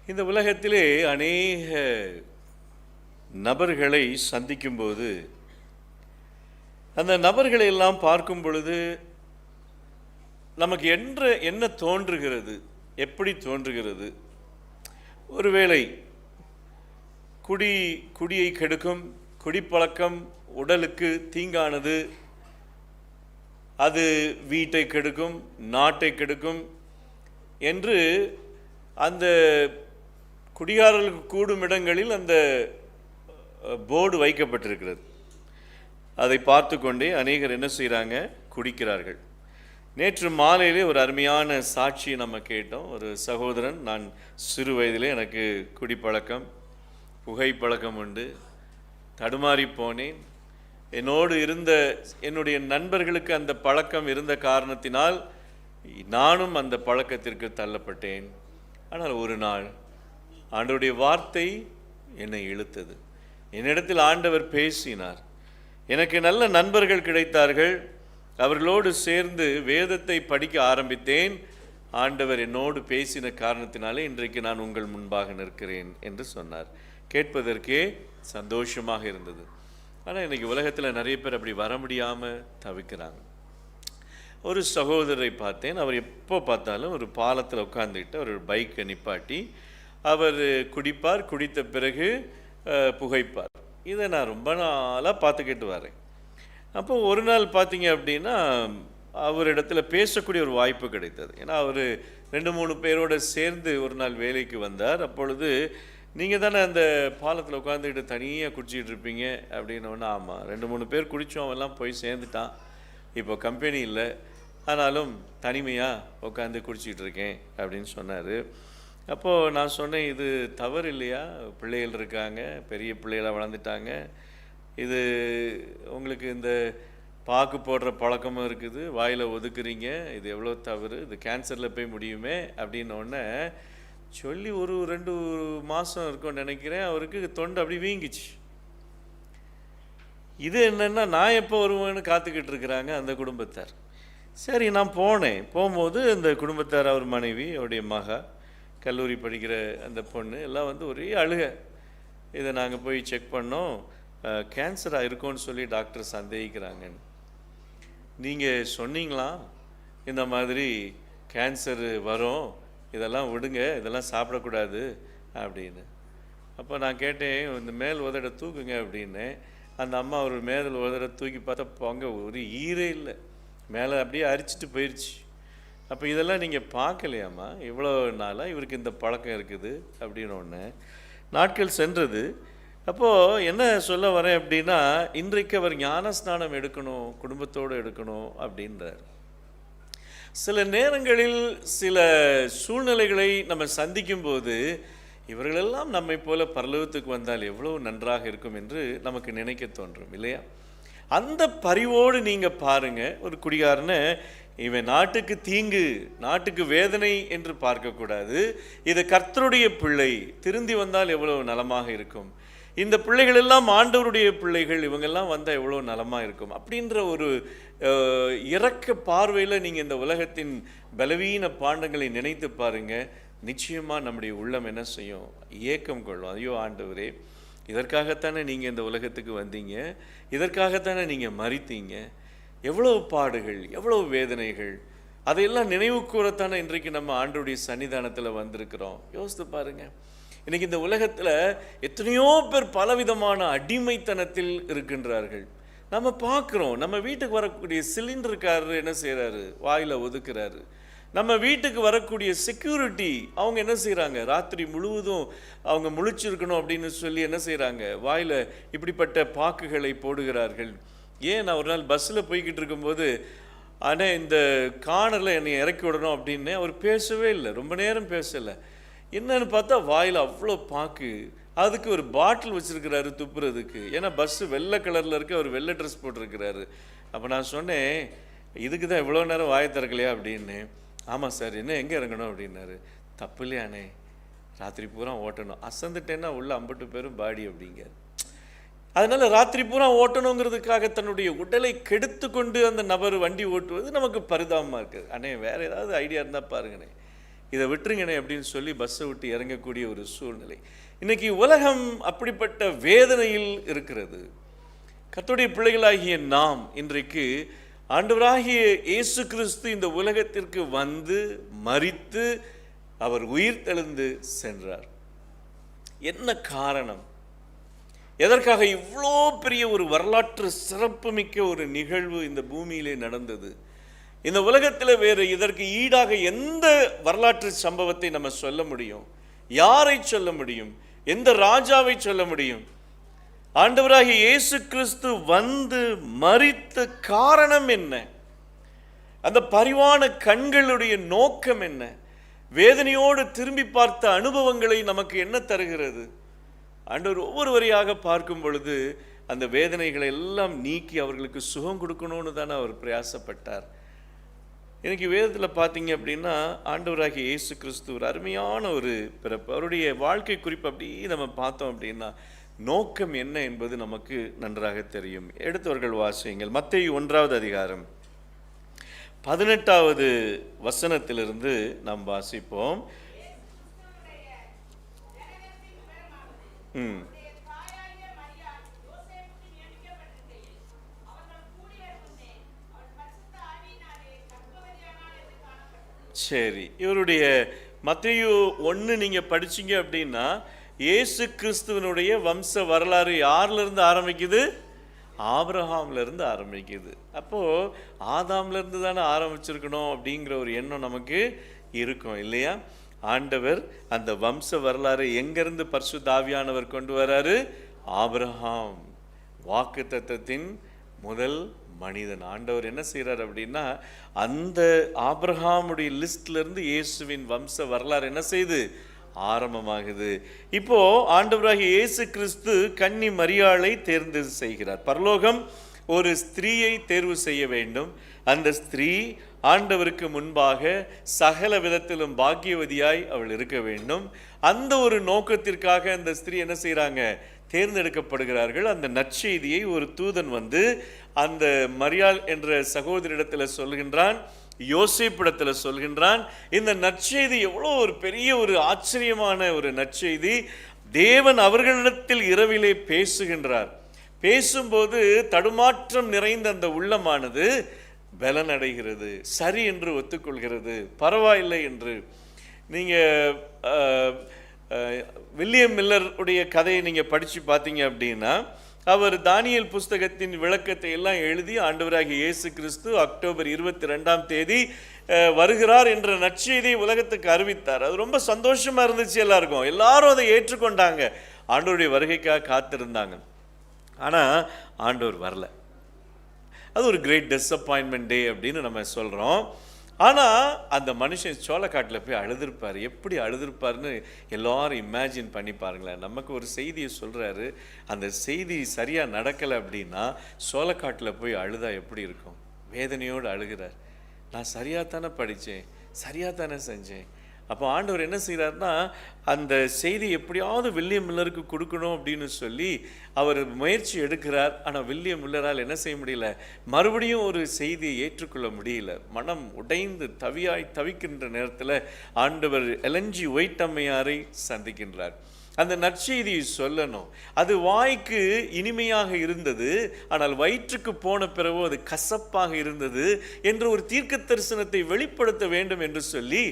இந்த உலகத்திலே அநேக நபர்களை சந்திக்கும்போது அந்த நபர்களை எல்லாம் பார்க்கும் பொழுது நமக்கு என்ன தோன்றுகிறது, எப்படி தோன்றுகிறது? ஒருவேளை குடியை கெடுக்கும், குடிப்பழக்கம் உடலுக்கு தீங்கானது, அது வீட்டை கெடுக்கும், நாட்டை கெடுக்கும் என்று அந்த குடிகாரர்களுக்கு கூடும் இடங்களில் அந்த போர்டு வைக்கப்பட்டிருக்கிறது. அதை பார்த்து கொண்டே அநேகர் என்ன செய்கிறாங்க? குடிக்கிறார்கள். நேற்று மாலையிலே ஒரு அருமையான சாட்சியை நம்ம கேட்டோம். ஒரு சகோதரன், நான் சிறு வயதிலே எனக்கு குடிப்பழக்கம், புகைப்பழக்கம் உண்டு, தடுமாறி போனேன். என்னோடு இருந்த என்னுடைய நண்பர்களுக்கு அந்த பழக்கம் இருந்த காரணத்தினால் நானும் அந்த பழக்கத்திற்கு தள்ளப்பட்டேன். ஆனால் ஒரு நாள் ஆண்டவருடைய வார்த்தை என்னை இழுத்தது. என்னிடத்தில் ஆண்டவர் பேசினார். எனக்கு நல்ல நண்பர்கள் கிடைத்தார்கள். அவர்களோடு சேர்ந்து வேதத்தை படிக்க ஆரம்பித்தேன். ஆண்டவர் என்னோடு பேசின காரணத்தினாலே இன்றைக்கு நான் உங்கள் முன்பாக நிற்கிறேன் என்று சொன்னார். கேட்பதற்கே சந்தோஷமாக இருந்தது. ஆனால் இன்றைக்கி உலகத்தில் நிறைய பேர் அப்படி வர முடியாமல் தவிக்கிறாங்க. ஒரு சகோதரரை பார்த்தேன். அவர் எப்போ பார்த்தாலும் ஒரு பாலத்தில் உட்காந்துக்கிட்டு அவர் பைக்கை நிப்பாட்டி அவர் குடிப்பார், குடித்த பிறகு புகைப்பார். இதை நான் ரொம்ப நாளாக பார்த்துக்கிட்டு வரேன். அப்போ ஒரு நாள் பார்த்தீங்க அப்படின்னா அவரிடத்துல பேசக்கூடிய ஒரு வாய்ப்பு கிடைத்தது. ஏன்னா அவர் 2-3 பேரோடு சேர்ந்து ஒரு நாள் வேலைக்கு வந்தார். அப்பொழுது நீங்கள் தானே அந்த பாலத்தில் உட்காந்துக்கிட்டு தனியாக குடிச்சிக்கிட்டு இருப்பீங்க அப்படின்னோடனே, ஆமாம், 2-3 பேர் குடித்தோம், அவெல்லாம் போய் சேர்ந்துட்டான், இப்போ கம்பெனி இல்லை, ஆனாலும் தனிமையாக உட்காந்து குடிச்சிக்கிட்டு இருக்கேன் அப்படின்னு சொன்னார். அப்போது நான் சொன்னேன், இது தவறு இல்லையா? பிள்ளைகள் இருக்காங்க, பெரிய பிள்ளைகளாக வளர்ந்துட்டாங்க, இது உங்களுக்கு இந்த பாக்கு போடுற பழக்கமும் இருக்குது, வாயில் ஒதுக்குறீங்க, இது எவ்வளோ தவறு, இது கேன்சரில் போய் முடியுமே அப்படின்னோடனே சொல்லி ஒரு 2 மாதம் இருக்கும்னு நினைக்கிறேன், அவருக்கு தொண்டை அப்படி வீங்கிச்சு. இது என்னென்னா நான் எப்போ வருவேன்னு காத்துக்கிட்டு இருக்கிறாங்க அந்த குடும்பத்தார். சரி, நான் போகும்போது இந்த குடும்பத்தார், அவர் மனைவி, அவருடைய மகா, கல்லூரி படிக்கிற அந்த பொண்ணு எல்லாம் வந்து ஒரே அழுக. இதை நாங்கள் போய் செக் பண்ணோம், கேன்சராக இருக்கும்னு சொல்லி டாக்டர் சந்தேகிக்கிறாங்கன்னு. நீங்கள் சொன்னீங்களா இந்த மாதிரி கேன்சர் வரும், இதெல்லாம் விடுங்க, இதெல்லாம் சாப்பிடக்கூடாது அப்படின்னு. அப்போ நான் கேட்டேன், இந்த மேல் உதட தூக்குங்க அப்படின்னு. அந்த அம்மா ஒரு மேல் உதட தூக்கி பார்த்தா பொங்க ஒரு ஈரே இல்லை, மேலே அப்படியே அரிச்சிட்டு போயிடுச்சு. அப்போ இதெல்லாம் நீங்கள் பார்க்கலையாம்மா? இவ்வளோ நாளாக இவருக்கு இந்த பழக்கம் இருக்குது அப்படின்னு ஒன்று. நாட்கள் சென்றது. அப்போது என்ன சொல்ல வரேன் அப்படின்னா, இன்றைக்கு அவர் ஞானஸ்நானம் எடுக்கணும், குடும்பத்தோடு எடுக்கணும் அப்படின்றார். சில நேரங்களில் சில சூழ்நிலைகளை நம்ம சந்திக்கும்போது இவர்களெல்லாம் நம்மை போல பரலோகத்துக்கு வந்தால் எவ்வளோ நன்றாக இருக்கும் என்று நமக்கு நினைக்க தோன்றும் இல்லையா? அந்த பரிவோடு நீங்கள் பாருங்கள். ஒரு குடிகாரனை இவன் நாட்டுக்கு தீங்கு, நாட்டுக்கு வேதனை என்று பார்க்கக்கூடாது. இது கர்த்தருடைய பிள்ளை, திருந்தி வந்தால் எவ்வளோ நலமாக இருக்கும், இந்த பிள்ளைகள் எல்லாம் ஆண்டவருடைய பிள்ளைகள், இவங்கெல்லாம் வந்தால் எவ்வளோ நலமாக இருக்கும் அப்படின்ற ஒரு இரக்க பார்வையில் நீங்கள் இந்த உலகத்தின் பலவீன பாண்டங்களை நினைத்து பாருங்கள். நிச்சயமாக நம்முடைய உள்ளம் என்ன செய்யும்? ஏக்கம் கொள்ளும். ஐயோ ஆண்டவரே, இதற்காகத்தானே நீங்கள் இந்த உலகத்துக்கு வந்தீங்க, இதற்காகத்தானே நீங்கள் மரித்தீங்க, எவ்வளோ பாடுகள், எவ்வளோ வேதனைகள், அதையெல்லாம் நினைவு கூறத்தானே இன்றைக்கு நம்ம ஆண்டவருடைய சன்னிதானத்தில் வந்திருக்கிறோம். யோசித்து பாருங்கள். இன்றைக்கி இந்த உலகத்தில் எத்தனையோ பேர் பலவிதமான அடிமைத்தனத்தில் இருக்கின்றார்கள். நம்ம பார்க்குறோம். நம்ம வீட்டுக்கு வரக்கூடிய சிலிண்டருக்காரர் என்ன செய்கிறாரு? வாயில் ஒதுக்குறாரு. நம்ம வீட்டுக்கு வரக்கூடிய செக்யூரிட்டி அவங்க என்ன செய்கிறாங்க? ராத்திரி முழுவதும் அவங்க முழிச்சிருக்கணும் அப்படின்னு சொல்லி என்ன செய்கிறாங்க? வாயில் இப்படிப்பட்ட பாக்குகளை போடுகிறார்கள். ஏன், நான் ஒரு நாள் பஸ்ஸில் போய்கிட்டு இருக்கும்போது, ஆனால் இந்த கார்னரில் என்னை இறக்கி விடணும் அப்படின்னு அவர் பேசவே இல்லை, ரொம்ப நேரம் பேசலை. என்னன்னு பார்த்தா வாயில் அவ்வளோ பாக்கு, அதுக்கு ஒரு பாட்டில் வச்சுருக்கிறாரு துப்புறதுக்கு. ஏன்னா பஸ்ஸு வெள்ளை கலரில் இருக்குது, அவர் வெள்ளை ட்ரெஸ் போட்டிருக்கிறாரு. அப்போ நான் சொன்னேன், இதுக்கு தான் இவ்வளோ நேரம் வாயை திறக்கலையா அப்படின்னு. ஆமாம் சார், என்ன எங்கே இறங்கணும் அப்படின்னாரு. தப்பு இல்லையானே, ராத்திரி பூரா ஓட்டணும், அசந்துட்டேன்னா உள்ள 50 பேரும் பாடி அப்படிங்க. அதனால் ராத்திரி பூரா ஓட்டணுங்கிறதுக்காக தன்னுடைய உடலை கெடுத்து கொண்டு அந்த நபர் வண்டி ஓட்டுவது நமக்கு பரிதாபமாக இருக்குது. அண்ணே, வேறு ஏதாவது ஐடியா இருந்தால் பாருங்கண்ணே. இதை விட்டுருங்கண்ணே அப்படின்னு சொல்லி பஸ்ஸை விட்டு இறங்கக்கூடிய ஒரு சூழ்நிலை. இன்னைக்கு உலகம் அப்படிப்பட்ட வேதனையில் இருக்கிறது. கர்த்தருடைய பிள்ளைகளாகிய நாம் இன்றைக்கு ஆண்டவராகிய இயேசு கிறிஸ்து இந்த உலகத்திற்கு வந்து மரித்து அவர் உயிர் தெழுந்து சென்றார். என்ன காரணம்? எதற்காக இவ்வளோ பெரிய ஒரு வரலாற்று சிறப்புமிக்க ஒரு நிகழ்வு இந்த பூமியிலே நடந்தது? இந்த உலகத்தில் வேறு இதற்கு ஈடாக எந்த வரலாற்று சம்பவத்தை நம்ம சொல்ல முடியும்? யாரை சொல்ல முடியும்? எந்த ராஜாவை சொல்ல முடியும்? ஆண்டவராகிய இயேசு கிறிஸ்து வந்து மரித்த காரணம் என்ன? அந்த பரிவான கண்களுடைய நோக்கம் என்ன? வேதனையோடு திரும்பி பார்த்த அனுபவங்களை நமக்கு என்ன தருகிறது? ஆண்டவர் ஒவ்வொருவரையாக பார்க்கும் பொழுது அந்த வேதனைகளை எல்லாம் நீக்கி அவர்களுக்கு சுகம் கொடுக்கணும்னு தானே அவர் பிரயாசப்பட்டார். எனக்கு வேதத்தில் பார்த்தீங்க அப்படின்னா ஆண்டவராகிய இயேசு கிறிஸ்து ஒரு அருமையான ஒரு பிறப்பு. அவருடைய வாழ்க்கை குறிப்பு அப்படி நம்ம பார்த்தோம் அப்படின்னா நோக்கம் என்ன என்பது நமக்கு நன்றாக தெரியும். எடுத்தவர்கள் வாசியுங்கள். மத்தேயு 1வது அதிகாரம் 18வது வசனத்திலிருந்து நாம் வாசிப்போம். சரி, இவருடைய மத்தேயு 1 நீங்க படிச்சீங்க அப்படின்னா இயேசு கிறிஸ்துவனுடைய வம்ச வரலாறு யாரிலிருந்து ஆரம்பிக்குது? ஆபிரகாம்ல இருந்து ஆரம்பிக்குது. அப்போ ஆதாம்ல இருந்து தானே ஆரம்பிச்சிருக்கணும் அப்படிங்கிற ஒரு எண்ணம் நமக்கு இருக்கும் இல்லையா? ஆண்டவர் அந்த வம்ச வரலாறு எங்கிருந்து பரிசுத்த ஆவியானவர் கொண்டு வராரு? ஆபிரகாம், வாக்குத்தத்தத்தின் முதல் மனிதன். ஆண்டவர் என்ன செய்கிறார் அப்படின்னா அந்த ஆபிரகாமுடைய லிஸ்ட்ல இருந்து இயேசுவின் வம்ச வரலாறு என்ன செய்து ஆரம்பமாகுது. இப்போ ஆண்டவராகிய இயேசு கிறிஸ்து கன்னி மரியாளை தேர்ந்து செய்கிறார். பரலோகம் ஒரு ஸ்திரீயை தேர்வு செய்ய வேண்டும். அந்த ஸ்திரீ ஆண்டவருக்கு முன்பாக சகல விதத்திலும் பாக்கியவதியாய் அவள் இருக்க வேண்டும். அந்த ஒரு நோக்கத்திற்காக அந்த ஸ்திரீ என்ன செய்கிறாங்க? தேர்ந்தெடுக்கப்படுகிறார்கள். அந்த நற்செய்தியை ஒரு தூதன் வந்து அந்த மரியாள் என்ற சகோதரிடத்தில் சொல்கின்றான், யோசேப்பிடத்தில் சொல்கின்றான். இந்த நற்செய்தி எவ்வளோ ஒரு பெரிய ஒரு ஆச்சரியமான ஒரு நற்செய்தி. தேவன் அவர்களிடத்தில் இரவிலே பேசுகின்றார். பேசும்போது தடுமாற்றம் நிறைந்த அந்த உள்ளமானது பலனடைகிறது, சரி என்று ஒத்துக்கொள்கிறது, பரவாயில்லை என்று. நீங்கள் வில்லியம் மில்லர் உடைய கதையை நீங்கள் படித்து பார்த்தீங்க அப்படின்னா அவர் தானியேல் புஸ்தகத்தின் விளக்கத்தை எல்லாம் எழுதி ஆண்டவராகிய இயேசு கிறிஸ்து அக்டோபர் 22ஆம் தேதி வருகிறார் என்ற நற்செய்தியை உலகத்துக்கு அறிவித்தார். அது ரொம்ப சந்தோஷமாக இருந்துச்சு. எல்லாரும் அதை ஏற்றுக்கொண்டாங்க. ஆண்டவருடைய வருகைக்காக காத்திருந்தாங்க. ஆனால் ஆண்டவர் வரல. அது ஒரு கிரேட் டிஸப்பாயின்மெண்ட் டே அப்படின்னு நம்ம சொல்கிறோம். ஆனால் அந்த மனுஷன் சோளக்காட்டில் போய் அழுதுருப்பார். எப்படி அழுதுருப்பார்னு எல்லாரும் இமேஜின் பண்ணி பாருங்களேன். நமக்கு ஒரு செய்தியை சொல்கிறாரு, அந்த செய்தி சரியாக நடக்கலை அப்படின்னா சோளக்காட்டில் போய் அழுதா எப்படி இருக்கும்? வேதனையோடு அழுகிறார். நான் சரியாக தானே படித்தேன், சரியாக தானே செஞ்சேன். அப்போ ஆண்டவர் என்ன செய்கிறார்னா அந்த செய்தி எப்படியாவது வில்லியம் மில்லருக்கு கொடுக்கணும் அப்படின்னு சொல்லி அவர் முயற்சி எடுக்கிறார். ஆனால் வில்லியம் மில்லரால் என்ன செய்ய முடியல? மறுபடியும் ஒரு செய்தியை ஏற்றுக்கொள்ள முடியல. மனம் உடைந்து தவிக்கின்ற நேரத்தில் ஆண்டவர் எலஞ்சி ஒயிட் அம்மையாரை சந்திக்கின்றார். அந்த நற்செய்தியை சொல்லணும். அது வாய்க்கு இனிமையாக இருந்தது, ஆனால் வயிற்றுக்கு போன பிறகு அது கசப்பாக இருந்தது என்று ஒரு தீர்க்க தரிசனத்தை வெளிப்படுத்த வேண்டும் என்று சொல்லி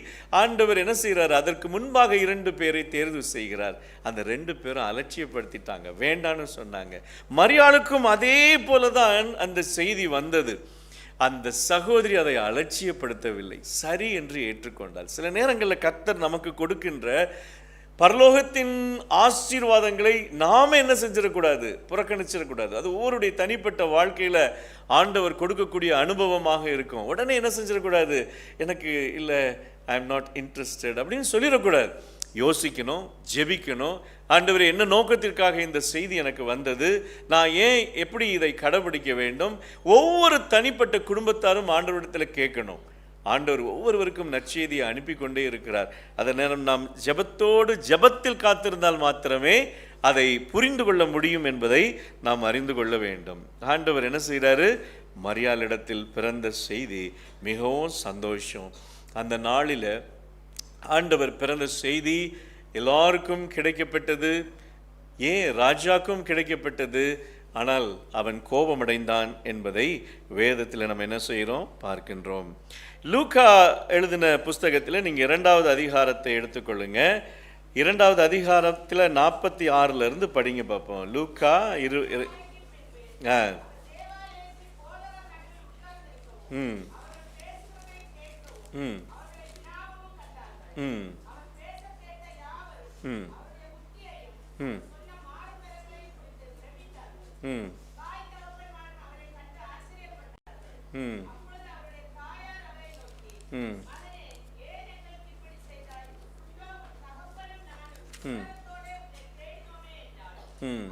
ஆண்டவர் என்ன செய்கிறார்? அதற்கு முன்பாக 2 பேரை தேர்வு செய்கிறார். அந்த 2 பேரும் அலட்சியப்படுத்திட்டாங்க, வேண்டான்னு சொன்னாங்க. மரியாளுக்கும் அதே போலதான் அந்த செய்தி வந்தது. அந்த சகோதரி அதை அலட்சியப்படுத்தவில்லை, சரி என்று ஏற்றுக்கொண்டாள். சில நேரங்களில் கர்த்தர் நமக்கு கொடுக்கின்ற பரலோகத்தின் ஆசீர்வாதங்களை நாம என்ன செஞ்சிடக்கூடாது? புறக்கணிச்சிடக்கூடாது. அது ஒவ்வொருடைய தனிப்பட்ட வாழ்க்கையில் ஆண்டவர் கொடுக்கக்கூடிய அனுபவமாக இருக்கும். உடனே என்ன செஞ்சிடக்கூடாது? எனக்கு இல்லை, ஐ எம் நாட் இன்ட்ரெஸ்டட் அப்படின்னு சொல்லிடக்கூடாது. யோசிக்கணும், ஜெபிக்கணும். ஆண்டவர் என்ன நோக்கத்திற்காக இந்த செய்தி எனக்கு வந்தது, நான் ஏன் எப்படி இதை கடைபிடிக்க வேண்டும்? ஒவ்வொரு தனிப்பட்ட குடும்பத்தாரும் ஆண்டவரிடத்தில் கேட்கணும். ஆண்டவர் ஒவ்வொருவருக்கும் நற்செய்தியை அனுப்பி கொண்டே இருக்கிறார். அதே நேரம் நாம் ஜெபத்தில் காத்திருந்தால் மாத்திரமே அதை புரிந்து கொள்ள முடியும் என்பதை நாம் அறிந்து கொள்ள வேண்டும். ஆண்டவர் என்ன செய்கிறாரு? மரியாளிடத்தில் பிறந்த செய்தி மிகவும் சந்தோஷம். அந்த நாளில் ஆண்டவர் பிறந்த செய்தி எல்லாருக்கும் கிடைக்கப்பட்டது. ஏன் ராஜாக்கும் கிடைக்கப்பட்டது, ஆனால் அவன் கோபமடைந்தான் என்பதை வேதத்தில் நம்ம என்ன செய்கிறோம், பார்க்கின்றோம். லூக்கா எழுதின புஸ்தகத்தில் நீங்கள் 2வது அதிகாரத்தை எடுத்துக்கொள்ளுங்க. 2வது அதிகாரத்தில் 46 படிங்க பார்ப்போம். லூக்கா ம் ம் ம் ம் ம் ம் ம் ம் ம் ம்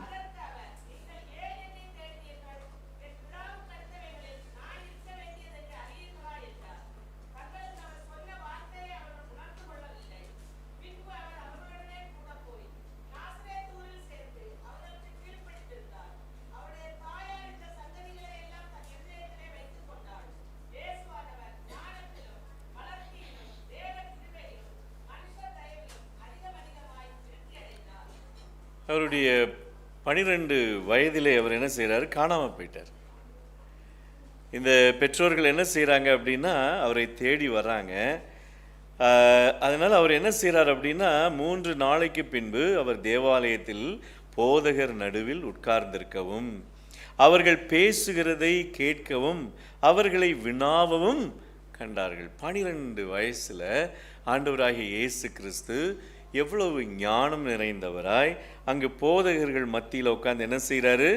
அவருடைய 12 வயதிலே அவர் என்ன செய்கிறார், காணாமல் போயிட்டார். இந்த பெற்றோர்கள் என்ன செய்கிறாங்க அப்படின்னா அவரை தேடி வர்றாங்க. அதனால் அவர் என்ன செய்கிறார் அப்படின்னா 3 நாளைக்கு பின்பு அவர் தேவாலயத்தில் போதகர் நடுவில் உட்கார்ந்திருக்கவும் அவர்கள் பேசுகிறதை கேட்கவும் அவர்களை வினாவவும் கண்டார்கள். 12 வயசில் ஆண்டவராகிய இயேசு கிறிஸ்து எவ்வளவு ஞானம் நிறைந்தவராய் அங்கு போதகர்கள் மத்தியில் உட்கார்ந்து என்ன செய்கிறாரு,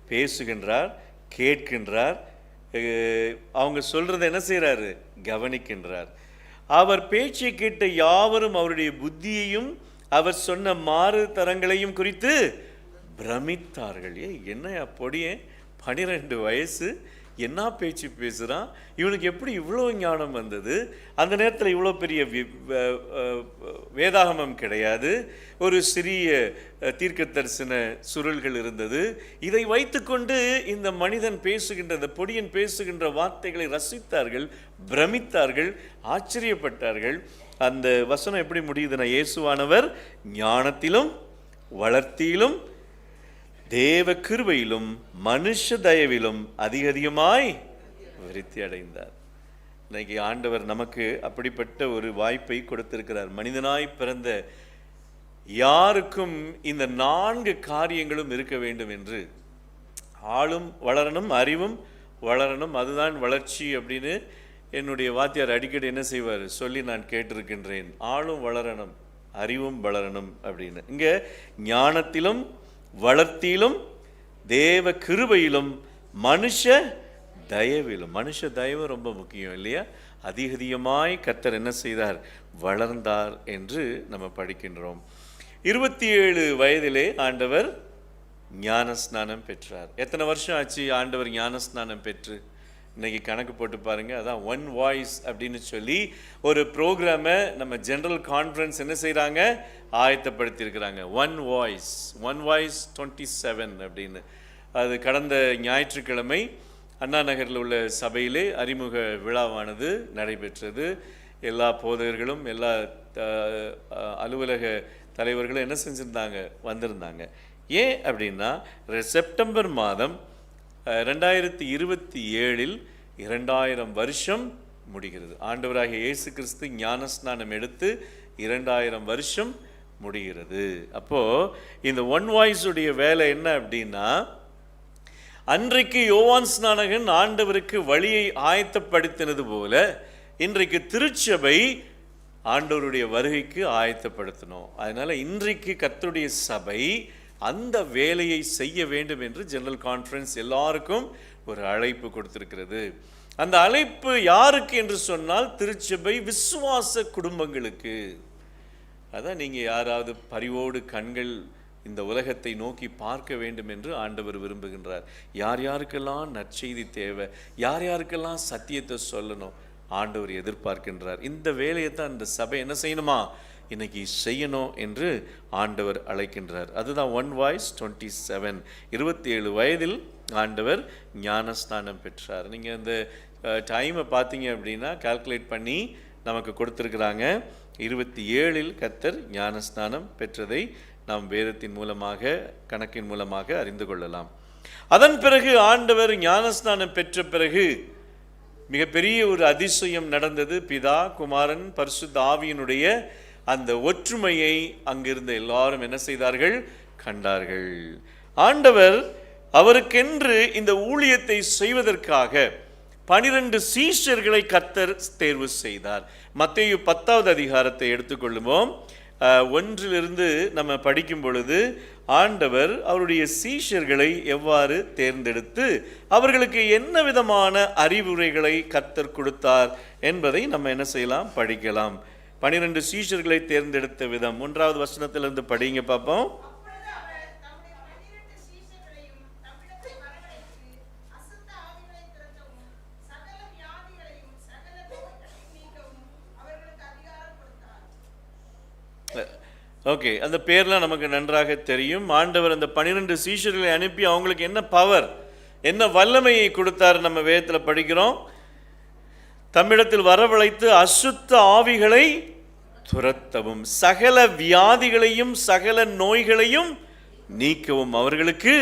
பேசுகின்றார், கேட்கின்றார், அவங்க சொல்கிறத என்ன செய்கிறாரு, கவனிக்கின்றார். அவர் பேச்சை கேட்ட யாவரும் அவருடைய புத்தியையும் அவர் சொன்ன மாறு தரங்களையும் குறித்து பிரமித்தார்கள். என்ன பொடியே 12 வயசு, என்ன பேச்சு பேசுகிறான், இவனுக்கு எப்படி இவ்வளோ ஞானம் வந்தது? அந்த நேரத்தில் இவ்வளோ பெரிய வேதாகமம் கிடையாது, ஒரு சிறிய தீர்க்க தரிசன சுருள்கள் இருந்தது. இதை வைத்துக்கொண்டு இந்த மனிதன் பேசுகின்ற, இந்த பொடியன் பேசுகின்ற வார்த்தைகளை ரசித்தார்கள், பிரமித்தார்கள், ஆச்சரியப்பட்டார்கள். அந்த வசனம் எப்படி முடியுதுன்னா, இயேசுவானவர் ஞானத்திலும் வளர்த்தியிலும் தேவ கிருபையிலும் மனுஷ தயவிலும் அதிகமாய் விருத்தி அடைந்தார். இன்னைக்கு ஆண்டவர் நமக்கு அப்படிப்பட்ட ஒரு வாய்ப்பை கொடுத்திருக்கிறார். மனிதனாய் பிறந்த யாருக்கும் இந்த 4 காரியங்களும் இருக்க வேண்டும் என்று. ஆளும் வளரணும், அறிவும் வளரணும், அதுதான் வளர்ச்சி அப்படின்னு என்னுடைய வாத்தியார் அடிக்கடி என்ன செய்வார் சொல்லி நான் கேட்டிருக்கின்றேன். ஆளும் வளரணும், அறிவும் வளரணும் அப்படின்னு. இங்கே ஞானத்திலும் வளர்த்தியிலும் தேவ கிருபையிலும் மனுஷ தயவிலும். மனுஷ தயவு ரொம்ப முக்கியம் இல்லையா? அதிகமாய் கர்த்தர் என்ன செய்தார், வளர்ந்தார் என்று நம்ம படிக்கின்றோம். 27 வயதிலே ஆண்டவர் ஞானஸ்நானம் பெற்றார். எத்தனை வருஷம் ஆச்சு ஆண்டவர் ஞானஸ்நானம் பெற்று? இன்றைக்கி கணக்கு போட்டு பாருங்கள். அதான் ஒன் வாய்ஸ் அப்படின்னு சொல்லி ஒரு ப்ரோக்ராமை நம்ம ஜென்ரல் கான்ஃபரன்ஸ் என்ன செய்கிறாங்க, ஆயத்தப்படுத்தியிருக்கிறாங்க. ஒன் வாய்ஸ் 27 அப்படின்னு. அது கடந்த ஞாயிற்றுக்கிழமை அண்ணா நகரில் உள்ள சபையிலே அறிமுக விழாவானது நடைபெற்றது. எல்லா போதகர்களும் எல்லா அலுவலக தலைவர்களும் என்ன செஞ்சுருந்தாங்க, வந்திருந்தாங்க. ஏன் அப்படின்னா செப்டம்பர் மாதம் 2027 2000 வருஷம் முடிகிறது. ஆண்டவராகிய இயேசு கிறிஸ்து ஞானஸ்நானம் எடுத்து 2000 வருஷம் முடிகிறது. அப்போது இந்த ஒன் வாய்ஸுடைய வேலை என்ன அப்படின்னா, அன்றைக்கு யோவான் ஸ்நானகன் ஆண்டவருக்கு வழியை ஆயத்தப்படுத்தினது போல இன்றைக்கு திருச்சபை ஆண்டவருடைய வருகைக்கு ஆயத்தப்படுத்தணும். அதனால் இன்றைக்கு கர்த்தருடைய சபை அந்த வேலையை செய்ய வேண்டும் என்று ஜெனரல் கான்ஃபரன்ஸ் எல்லாருக்கும் ஒரு அழைப்பு கொடுத்திருக்கிறது. அந்த அழைப்பு யாருக்கு என்று சொன்னால், திருச்சபை விசுவாச குடும்பங்களுக்கு. அதான் நீங்கள் யாராவது பரிவோடு கண்கள் இந்த உலகத்தை நோக்கி பார்க்க வேண்டும் என்று ஆண்டவர் விரும்புகின்றார். யார் யாருக்கெல்லாம் நற்செய்தி தேவை, யார் யாருக்கெல்லாம் சத்தியத்தை சொல்லணும் ஆண்டவர் எதிர்பார்க்கின்றார். இந்த வேலையை தான் இந்த சபை என்ன செய்யணுமா, இன்னைக்கு செய்யணும் என்று ஆண்டவர் அழைக்கின்றார். அதுதான் ஒன் வாய்ஸ் 27. 27 வயதில் ஆண்டவர் ஞானஸ்நானம் பெற்றார். நீங்கள் இந்த டைமை பார்த்தீங்க அப்படின்னா கால்குலேட் பண்ணி நமக்கு கொடுத்துருக்குறாங்க. 27 கர்த்தர் ஞானஸ்நானம் பெற்றதை நாம் வேதத்தின் மூலமாக, கணக்கின் மூலமாக அறிந்து கொள்ளலாம். அதன் பிறகு ஆண்டவர் ஞானஸ்நானம் பெற்ற பிறகு மிகப்பெரிய ஒரு அதிசயம் நடந்தது. பிதா, குமாரன், பரிசுத்த ஆவியினுடைய அந்த ஒற்றுமையை அங்கிருந்த எல்லாரும் என்ன செய்தார்கள்? கண்டார்கள். ஆண்டவர் அவருக்கென்று இந்த ஊழியத்தை செய்வதற்காக 12 சீஷர்களை கர்த்தர் தேர்வு செய்தார். மத்தேயு 10வது அதிகாரத்தை எடுத்துக்கொள்ளுவோம். 1 நம்ம படிக்கும் பொழுது ஆண்டவர் அவருடைய சீஷர்களை எவ்வாறு தேர்ந்தெடுத்து அவர்களுக்கு என்ன விதமான அறிவுரைகளை கர்த்தர் கொடுத்தார் என்பதை நம்ம என்ன செய்யலாம்? படிக்கலாம். 12 சீஷர்களை தேர்ந்தெடுத்த விதம் 1வது வசனத்திலிருந்து படிங்க பார்ப்போம். ஓகே, அந்த பேர்லாம் நமக்கு நன்றாக தெரியும். ஆண்டவர் அந்த 12 சீஷர்களை அனுப்பி அவங்களுக்கு என்ன பவர், என்ன வல்லமையை கொடுத்தார் நம்ம வேதத்தில் படிக்கிறோம். தம்மிடத்தில் வரவழைத்து அசுத்த ஆவிகளை துரத்தவும் சகல வியாதிகளையும் சகல நோய்களையும் நீக்கவும் அவர்களுக்கு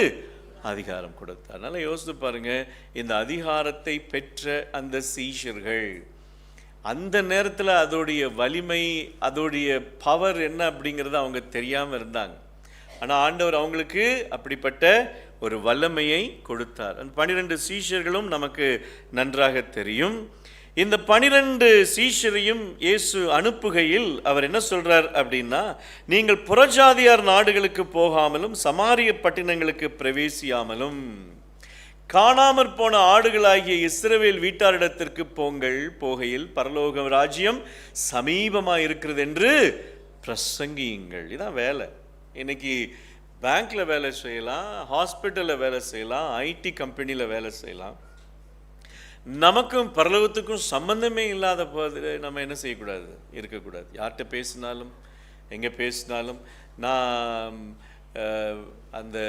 அதிகாரம் கொடுத்தார். அதனால யோசித்து பாருங்க, இந்த அதிகாரத்தை பெற்ற அந்த சீஷர்கள் அந்த நேரத்தில் அதோடைய வலிமை, அதோடைய பவர் என்ன அப்படிங்கிறது அவங்க தெரியாமல் இருந்தாங்க. ஆனால் ஆண்டவர் அவங்களுக்கு அப்படிப்பட்ட ஒரு வல்லமையை கொடுத்தார். அந்த 12 சீஷர்களும் நமக்கு நன்றாக தெரியும். இந்த 12 சீஷரையும் இயேசு அனுப்புகையில் அவர் என்ன சொல்றார் அப்படின்னா, நீங்கள் புறஜாதியார் நாடுகளுக்கு போகாமலும் சமாரிய பட்டினங்களுக்கு பிரவேசியாமலும் காணாமற் போன ஆடுகளாகிய இஸ்ரவேல் வீட்டாரிடத்திற்கு போகையில் பரலோக ராஜ்யம் சமீபமாக இருக்கிறது என்று பிரசங்கியுங்கள். இதான் வேலை. இன்னைக்கு பேங்க்ல வேலை செய்யலாம், ஹாஸ்பிட்டலில் வேலை செய்யலாம், ஐடி கம்பெனியில் வேலை செய்யலாம். நமக்கும் பரலோகத்துக்கும் சம்பந்தமே இல்லாத போது நம்ம என்ன செய்யக்கூடாது? இருக்கக்கூடாது. யார்கிட்ட பேசினாலும் எங்கே பேசினாலும், நான் அந்த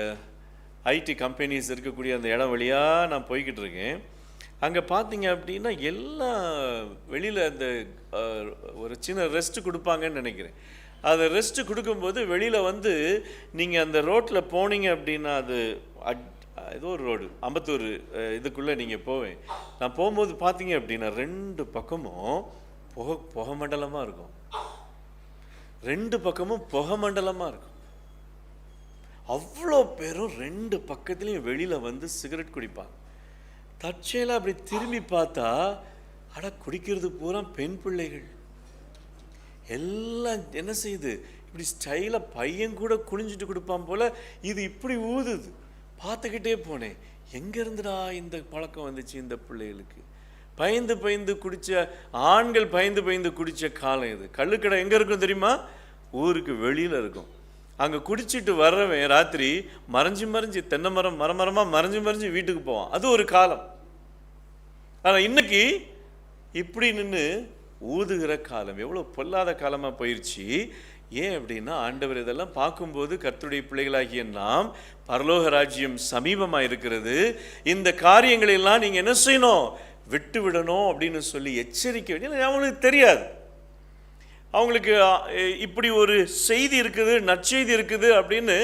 ஐடி கம்பெனிஸ் இருக்கக்கூடிய அந்த இடம் வழியாக நான் போய்கிட்டு இருக்கேன். அங்கே பார்த்தீங்க அப்படின்னா எல்லாம் வெளியில் அந்த ஒரு சின்ன ரெஸ்ட் கொடுப்பாங்கன்னு நினைக்கிறேன். அதை ரெஸ்ட்டு கொடுக்கும்போது வெளியில் வந்து நீங்கள் அந்த ரோட்டில் போனீங்க அப்படின்னா, அது ஏதோ ஒரு ரோடு அம்பத்தூர் இதுக்குள்ளே நீங்கள் போவேன். நான் போகும்போது பார்த்தீங்க அப்படின்னா 2 பக்கமும் புகை மண்டலமாக இருக்கும். 2 பக்கமும் புகை மண்டலமாக இருக்கும். அவ்வளோ பேரும் 2 பக்கத்துலேயும் வெளியில் வந்து சிகரெட் குடிப்பாங்க. தற்செயலாக அப்படி திரும்பி பார்த்தா, அட குடிக்கிறது பூரா பெண் பிள்ளைகள். எல்லாம் என்ன செய்யுது? இப்படி ஸ்டைலாக பையன் கூட குனிஞ்சிட்டு கொடுப்பான் போல் இது இப்படி ஊதுது. பார்த்துக்கிட்டே போனேன், எங்கேருந்துடா இந்த பழக்கம் வந்துச்சு இந்த பிள்ளைகளுக்கு? பயந்து குடித்த ஆண்கள் பயந்து குடித்த காலம் இது. கள்ளுக்கடை எங்கே இருக்கும் தெரியுமா? ஊருக்கு வெளியில் இருக்கும். அங்கே குடிச்சிட்டு வர்றவன் ராத்திரி மறைஞ்சு தென்னை மரமாக மறைஞ்சு வீட்டுக்கு போவான். அது ஒரு காலம். ஆனால் இன்னைக்கு இப்படி நின்று ஊதுகிற காலம் எவ்வளோ பொல்லாத காலமாக போயிடுச்சு. ஏன் அப்படின்னா, ஆண்டவர் இதெல்லாம் பார்க்கும்போது கர்த்தருடைய பிள்ளைகளாகிய நாம் பரலோக ராஜ்யம் சமீபமாக இருக்கிறது, இந்த காரியங்களெல்லாம் நீங்கள் என்ன செய்யணும்? விட்டு விடணும் அப்படின்னு சொல்லி எச்சரிக்கை வேண்டிய. அவங்களுக்கு தெரியாது, அவங்களுக்கு இப்படி ஒரு செய்தி இருக்குது, நற்செய்தி இருக்குது அப்படின்னு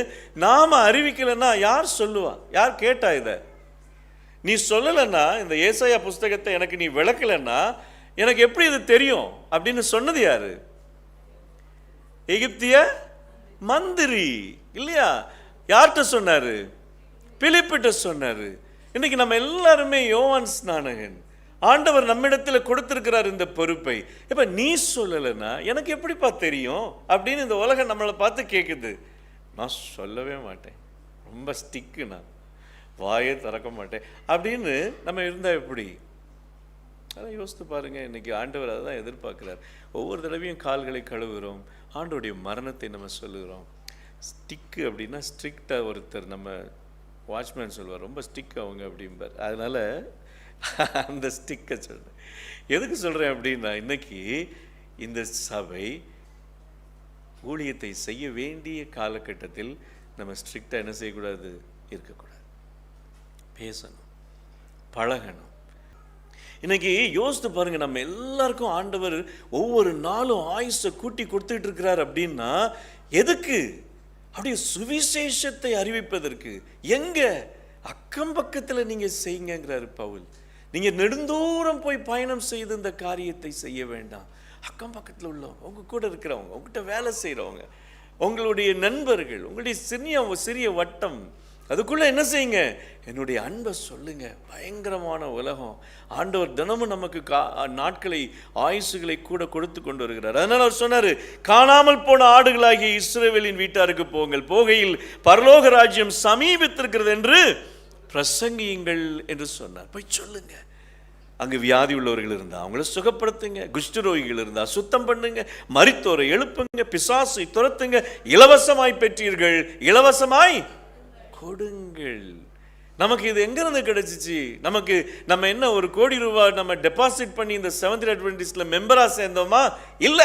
நாம் அறிவிக்கலைன்னா யார் சொல்லுவா? யார் கேட்டா? இதை நீ சொல்லலைன்னா, இந்த ஏசாயா புஸ்தகத்தை எனக்கு நீ விளக்கலைன்னா எனக்கு எப்படி இது தெரியும் அப்படின்னு சொன்னது யாரு? எகிப்திய மந்திரி இல்லையா? யார்கிட்ட சொன்னாரு? பிலிப்பிட்ட சொன்னாரு. இன்னைக்கு நம்ம எல்லாருமே யோவான் ஸ்நானகன். ஆண்டவர் நம்மிடத்தில் கொடுத்திருக்கிறார் இந்த பொறுப்பை. இப்ப நீ சொல்லலைன்னா எனக்கு எப்படிப்பா தெரியும் அப்படின்னு இந்த உலகம் நம்மளை பார்த்து கேட்குது. நான் சொல்லவே மாட்டேன், ரொம்ப ஸ்டிக்கு, நான் வாயே திறக்க மாட்டேன் அப்படின்னு நம்ம இருந்தா எப்படி? அதான் யோசித்து பாருங்க. இன்னைக்கு ஆண்டவர் அதை தான் எதிர்பார்க்கிறார். ஒவ்வொரு தடவையும் கால்களை கழுவுகிறோம், ஆண்டவருடைய மரணத்தை நம்ம சொல்லுகிறோம். ஸ்டிக்கு அப்படின்னா ஸ்ட்ரிக்டாக ஒருத்தர், நம்ம வாட்ச்மேன் சொல்லுவார், ரொம்ப ஸ்டிக் அவங்க அப்படிம்பார். அதனால அந்த ஸ்டிக்கை சொல்கிறேன். எதுக்கு சொல்கிறேன் அப்படின்னா, இன்னைக்கு இந்த சபை ஊழியத்தை செய்ய வேண்டிய காலகட்டத்தில் நம்ம ஸ்ட்ரிக்டாக என்ன செய்யக்கூடாது? இருக்கக்கூடாது. பேசணும், பழகணும். இன்னைக்கு யோசித்து பாருங்க, நம்ம எல்லாருக்கும் ஆண்டவர் ஒவ்வொரு நாளும் ஆயுசை கூட்டி கொடுத்துட்டு இருக்கிறார் அப்படின்னா எதுக்கு? அப்படியே சுவிசேஷத்தை அறிவிப்பதற்கு. எங்க? அக்கம் பக்கத்தில் நீங்க செய்யுங்கிறாரு பவுல். நீங்க நெடுந்தூரம் போய் பயணம் செய்து இந்த காரியத்தை செய்ய வேண்டாம். அக்கம் பக்கத்தில் உள்ளவங்க, உங்க கூட இருக்கிறவங்க, உங்ககிட்ட வேலை செய்யறவங்க, உங்களுடைய நண்பர்கள், உங்களுடைய சிறிய வட்டம், அதுக்குள்ள என்ன செய்யுங்க? என்னுடைய அன்பை சொல்லுங்க. பயங்கரமான உலகம். ஆண்டவர் தினமும் நமக்கு நாட்களை, ஆயுசுகளை கூட கொடுத்து கொண்டு வருகிறார். அதனால அவர் சொன்னாரு, காணாமல் போன ஆடுகளாகிய இஸ்ரவேலின் வீட்டாருக்கு போங்கள், போகையில் பரலோக ராஜ்யம் சமீபித்திருக்கிறது என்று பிரசங்கியுங்கள் என்று சொன்னார். போய் சொல்லுங்க. அங்கு வியாதி உள்ளவர்கள் இருந்தா அவங்கள சுகப்படுத்துங்க, குஷ்டரோகிகள் இருந்தா சுத்தம் பண்ணுங்க, மரித்தோரை எழுப்புங்க, பிசாசை துரத்துங்க. இலவசமாய் பெற்றீர்கள், இலவசமாய் கொடுங்கள். நமக்கு இது எங்கிருந்து கிடைச்சிச்சு? நம்ம என்ன ஒரு கோடி ரூபாய் நம்ம டெபாசிட் பண்ணி இந்த செவன்த் அட்வென்டிஸ்ட்ல மெம்பரா சேர்ந்தோமா? இல்ல.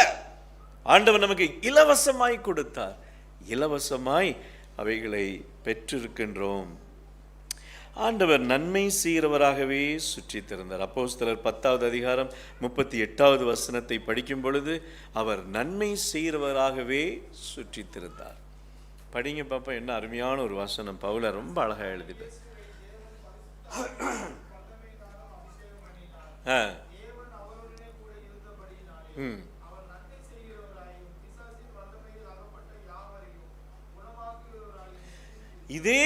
ஆண்டவர் நமக்கு இலவசமாய் கொடுத்தார். இலவசமாய் அவைகளை பெற்றிருக்கின்றோம். ஆண்டவர் நன்மை செய்கிறவராகவே சுற்றி திறந்தார். அப்போஸ்தலர் 10வது அதிகாரம் 38வது வசனத்தை படிக்கும் பொழுது அவர் நன்மை செய்கிறவராகவே சுற்றி திறந்தார். படிங்க பாப்பா, என்ன அருமையான ஒரு வசனம். பவுல ரொம்ப அழகா எழுதிட்டு இதே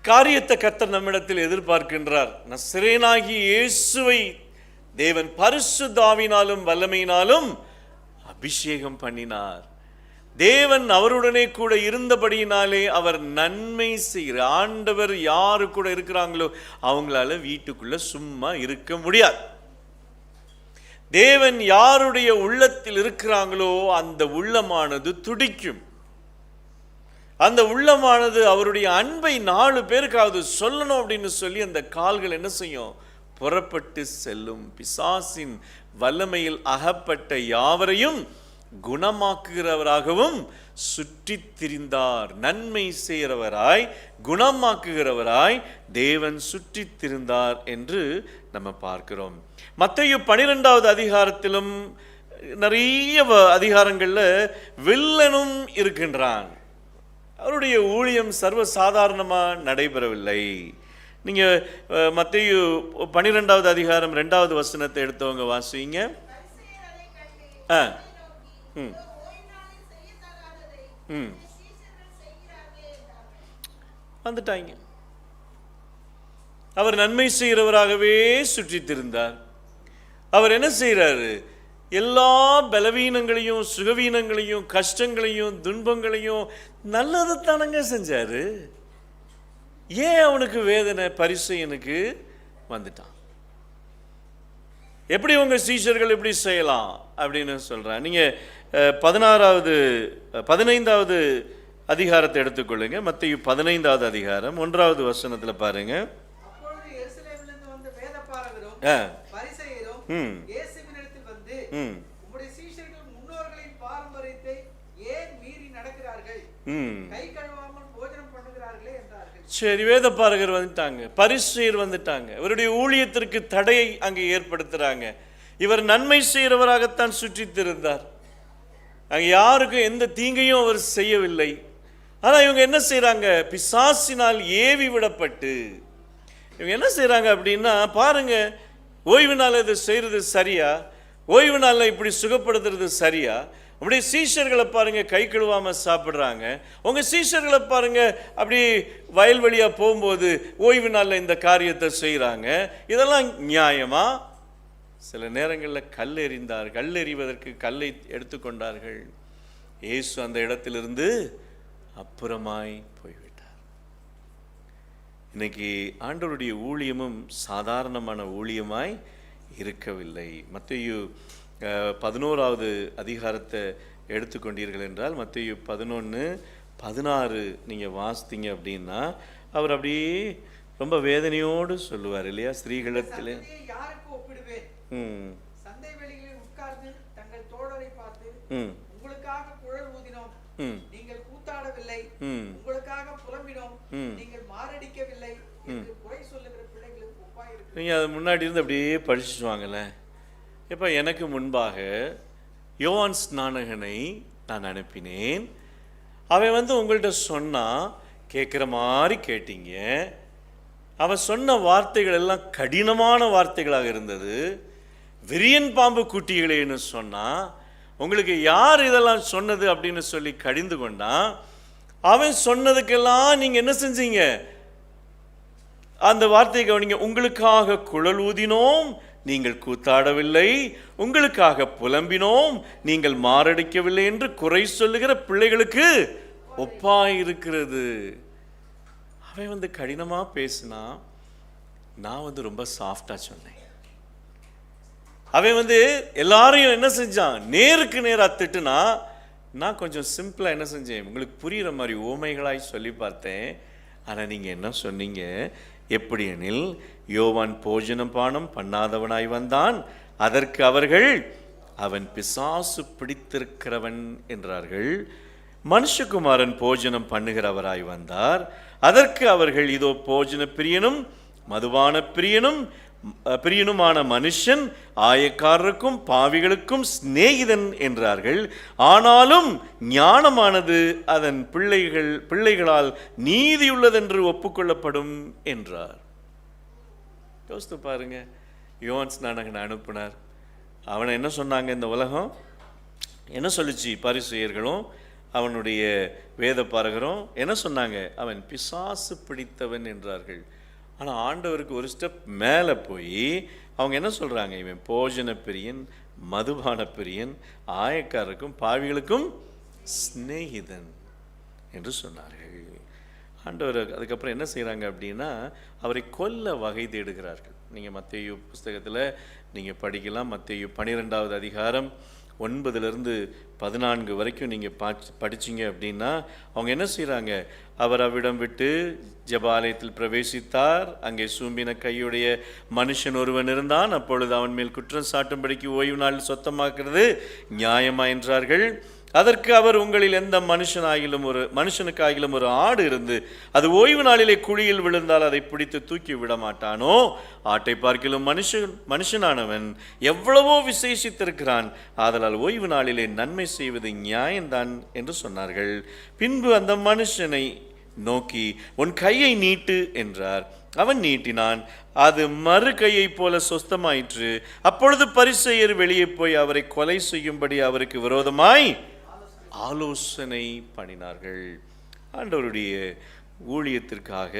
காரியத்தை கர்த்தர் நம்மிடத்தில் எதிர்பார்க்கின்றார். நசரேயனாகிய இயேசுவை தேவன் பரிசுத்த ஆவியினாலும் வல்லமையினாலும் அபிஷேகம் பண்ணினார். தேவன் அவருடனே கூட இருந்தபடியினாலே அவர் நன்மை செய்கிற ஆண்டவர் யாரு கூட இருக்கிறாங்களோ அவங்களால வீட்டுக்குள்ள சும்மா இருக்க முடியாது. தேவன் யாருடைய உள்ளத்தில் இருக்கிறாங்களோ அந்த உள்ளமானது துடிக்கும். அந்த உள்ளமானது அவருடைய அன்பை 4 பேருக்காவது சொல்லணும் அப்படின்னு சொல்லி அந்த கால்கள் என்ன செய்யும்? புறப்பட்டு செல்லும். பிசாசின் வல்லமையில் அகப்பட்ட யாவரையும் குணமாக்குகிறவராகவும் சுற்றி திரிந்தார். நன்மை செய்கிறவராய், குணமாக்குகிறவராய் தேவன் சுற்றி திரிந்தார் என்று நம்ம பார்க்கிறோம். மத்தேயு 12வது அதிகாரத்திலும் நிறைய அதிகாரங்கள்ல வில்லனும் இருக்கின்றான். அவருடைய ஊழியம் சர்வசாதாரணமா நடைபெறவில்லை. நீங்க மத்தேயு 12வது அதிகாரம் 2வது வசனத்தை எடுத்தவங்க வாசிங்க. வந்துட்டாங்க. அவர் நன்மை செய்கிறவராகவே சுற்றி திரிந்தார். அவர் என்ன செய்யறாரு? எல்லா பலவீனங்களையும், சுகவீனங்களையும், கஷ்டங்களையும், துன்பங்களையும் நல்லது தானங்க செஞ்சாரு. ஏன் அவனுக்கு வேதனை? பரிசேயனுக்கு வந்துட்டான். எப்படி உங்க சீஷர்கள் எப்படி செய்யலாம் அப்படின்னு சொல்றான். நீங்க 15வது அதிகாரத்தை எடுத்துக்கொள்ளுங்க. மத்தேயு 15வது அதிகாரம் 1வது வசனத்துல பாருங்க. சரி, வேதபாரகர் வந்துட்டாங்க, பரிசேயர் வந்துட்டாங்க, இவருடைய ஊழியத்திற்கு தடையை அங்கே ஏற்படுத்துறாங்க. இவர் நன்மை செய்கிறவராகத்தான் சுற்றி திரிந்தார். அங்கே யாருக்கும் எந்த தீங்கையும் அவர் செய்யவில்லை. ஆனால் இவங்க என்ன செய்யறாங்க? பிசாசினால் ஏவி விடப்பட்டு இவங்க என்ன செய்யறாங்க அப்படின்னா, பாருங்க, ஓய்வு நாள் இது செய்யறது சரியா? ஓய்வு நாளில் இப்படி சுகப்படுத்துறது சரியா? அப்படியே சீஷர்களை பாருங்க, கை கழுவாம சாப்பிட்றாங்க. உங்க சீஷர்களை பாருங்க, அப்படி வயல்வெளியா போகும்போது ஓய்வு நாளில் இந்த காரியத்தை செய்யறாங்க. இதெல்லாம் நியாயமா? சில நேரங்களில் கல்லெறிவதற்கு கல்லை எடுத்துக்கொண்டார்கள். இயேசு அந்த இடத்திலிருந்து அப்புறமாய் போய்விட்டார். இன்னைக்கு ஆண்டவருடைய ஊழியமும் சாதாரணமான ஊழியமாய் இருக்கவில்லை. மத்தேயு 11வது அதிகாரத்தை எடுத்துக்கொண்டீர்கள் என்றால் மத்தேயு 11:16 நீங்கள் வாசித்தீங்க அப்படின்னா அவர் அப்படியே ரொம்ப வேதனையோடு சொல்லுவார் இல்லையா? ஸ்திரீகளிடத்தில் சந்தை வெளிகளில் உட்கார்ந்து தங்கள் தோழரை பார்த்து, உங்களுக்காக குழல் ஊதினோம், நீங்கள் கூத்தாடவில்லை, உங்களுக்காக புலம்பினோம், நீங்கள் மாரடிக்கவில்லை என்று குறை சொல்லுகிற பிள்ளைகளுக்கு ஒப்பாய் இருக்கு. நீங்கள் அது முன்னாடி இருந்து அப்படியே படிச்சுட்டு வாங்களேன். இப்போ எனக்கு முன்பாக யோவான் ஸ்நானகனை நான் அனுப்பினேன். அவன் உங்கள்கிட்ட சொன்னான், கேட்குற மாதிரி கேட்டீங்க. அவன் சொன்ன வார்த்தைகள் எல்லாம் கடினமான வார்த்தைகளாக இருந்தது. விரியன் பாம்பு குட்டிகளேன்னு சொன்னான். உங்களுக்கு யார் இதெல்லாம் சொன்னது அப்படின்னு சொல்லி கடிந்து கொண்டான். அவன் சொன்னதுக்கெல்லாம் நீங்கள் என்ன செஞ்சீங்க? அந்த வார்த்தையை கவனிங்க. உங்களுக்காக குழல் ஊதினோம், நீங்கள் கூத்தாடவில்லை. உங்களுக்காக புலம்பினோம், நீங்கள் மாரடிக்கவில்லை என்று குறை சொல்லுகிற பிள்ளைகளுக்கு ஒப்பாயிருக்கிறது. அவன் கடினமாக பேசினா, நான் ரொம்ப சாஃப்டாக சொன்னேன். அவன் எல்லாரையும் என்ன செஞ்சான்? நேருக்கு நேராக திட்டுனா, நான் கொஞ்சம் சிம்பிளாக என்ன செஞ்சேன்? உங்களுக்கு புரிகிற மாதிரி ஓமைகளாய் சொல்லி பார்த்தேன். ஆனால் நீங்கள் என்ன சொன்னீங்க? எப்படி எனில், யோவான் போஜனம் பானம் பண்ணாதவனாய் வந்தான், அதற்கு அவர்கள் அவன் பிசாசு பிடித்திருக்கிறவன் என்றார்கள். மனுஷகுமாரன் போஜனம் பண்ணுகிறவராய் வந்தார், அதற்கு அவர்கள் இதோ போஜன பிரியனும் மதுபான பிரியனுமான மனுஷன் ஆயக்காரருக்கும் பாவிகளுக்கும் சிநேகிதன் என்றார்கள். ஆனாலும் ஞானமானது அதன் பிள்ளைகளால் நீதியுள்ளதென்று ஒப்புக்கொள்ளப்படும் என்றார். யோசித்து பாருங்க. யோவான் ஸ்நானகனை அனுப்பினார். அவனை என்ன சொன்னாங்க? இந்த உலகம் என்ன சொல்லிச்சு? பரிசேயர்களும் அவனுடைய வேத பாரகரும் என்ன சொன்னாங்க? அவன் பிசாசு பிடித்தவன் என்றார்கள். ஆனால் ஆண்டவருக்கு ஒரு ஸ்டெப் மேலே போய் அவங்க என்ன சொல்கிறாங்க? இவன் போஜன பிரியன், மதுபான பிரியன், ஆயக்காரருக்கும் பாவிகளுக்கும் சிநேகிதன் என்று சொன்னார்கள். ஆண்டவர் அதுக்கப்புறம் என்ன செய்கிறாங்க அப்படின்னா, அவரை கொல்ல வகை தேடுகிறார்கள். நீங்கள் மத்தேயு புஸ்தகத்தில் நீங்கள் படிக்கலாம். மத்தேயு 12வது அதிகாரம் 9-14 வரைக்கும் நீங்கள் படிச்சிங்க அப்படின்னா, அவங்க என்ன செய்கிறாங்க? அவர் அவ்விடம் விட்டு ஜெபாலயத்தில் பிரவேசித்தார். அங்கே சூம்பின கையுடைய மனுஷன் ஒருவன் இருந்தான். அப்பொழுது அவன் மேல் குற்றம் சாட்டும்படிக்கு ஓய்வு நாள் சொத்தமாக்குறது நியாயமா என்றார்கள். அதற்கு அவர், உங்களில் எந்த மனுஷனுக்காகிலும் ஒரு ஆடு இருந்து அது ஓய்வு நாளிலே குழியில் விழுந்தால் அதை பிடித்து தூக்கி விட மாட்டானோ? ஆட்டை பார்க்கிலும் மனுஷனானவன் எவ்வளவோ விசேஷித்திருக்கிறான். ஆதலால் ஓய்வு நாளிலே நன்மை செய்வது நியாயம்தான் என்று சொன்னார்கள். பின்பு அந்த மனுஷனை நோக்கி, உன் கையை நீட்டு என்றார். அவன் நீட்டினான். அது மறு கையை போல சொஸ்தமாயிற்று. அப்பொழுது பரிசேயர் வெளியே போய் அவரை கொலை செய்யும்படி அவருக்கு விரோதமாய் ஆலோசனை பண்ணினார்கள். ஆண்டவருடைய ஊழியத்திற்காக,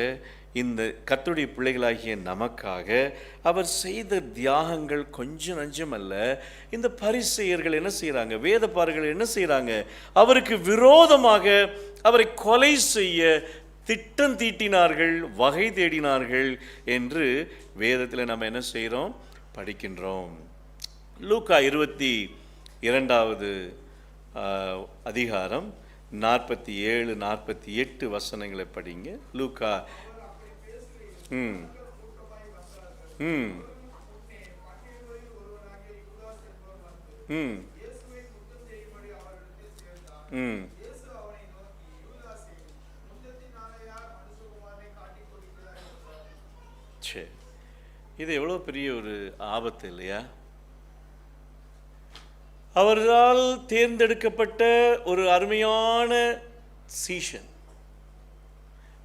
இந்த கர்த்தருடைய பிள்ளைகளாகிய நமக்காக அவர் செய்த தியாகங்கள் கொஞ்சம் நஞ்சம் அல்ல. இந்த பரிசேயர்கள் என்ன செய்கிறாங்க? வேதபாரகர்கள் என்ன செய்கிறாங்க? அவருக்கு விரோதமாக அவரை கொலை செய்ய திட்டம் தீட்டினார்கள், வகை தேடினார்கள் என்று வேதத்தில் நம்ம என்ன செய்கிறோம்? படிக்கின்றோம். லூக்கா 22வது அதிகாரம் 47-48 வசனங்களை படிங்க. லூக்கா இது எவ்வளோ பெரிய ஒரு ஆபத்து இல்லையா? அவரால் தேர்ந்தெடுக்கப்பட்ட ஒரு அருமையான சீஷன்,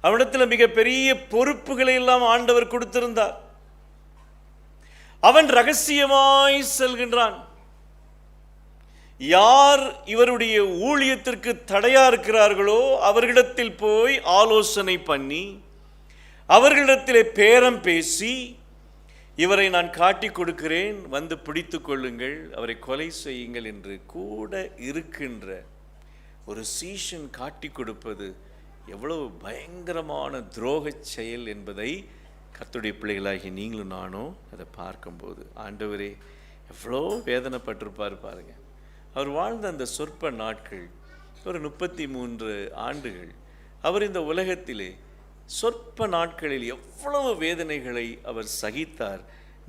அவனிடத்தில் மிகப்பெரிய பொறுப்புகளை எல்லாம் ஆண்டவர் கொடுத்திருந்தார். அவன் ரகசியமாய் செல்கின்றான். யார் இவருடைய ஊழியத்திற்கு தடையா இருக்கிறார்களோ அவர்களிடத்தில் போய் ஆலோசனை பண்ணி, அவர்களிடத்திலே பேரம் பேசி, இவரை நான் காட்டி கொடுக்கிறேன், வந்து பிடித்து கொள்ளுங்கள், அவரை கொலை செய்யுங்கள் என்று கூட இருக்கின்ற ஒரு சீஷன் காட்டி கொடுப்பது எவ்வளவு பயங்கரமான துரோக செயல் என்பதை கர்த்தருடைய பிள்ளைகளாகி நீங்களும் நானும் அதை பார்க்கும்போது, ஆண்டவரே எவ்வளோ வேதனைப்பட்டிருப்பார் பாருங்க. அவர் வாழ்ந்த அந்த சொற்ப நாட்கள், ஒரு 33 ஆண்டுகள் அவர் இந்த உலகத்திலே சொற்ப நாட்களில் எவ்வளவு வேதனைகளை அவர் சகித்தார்.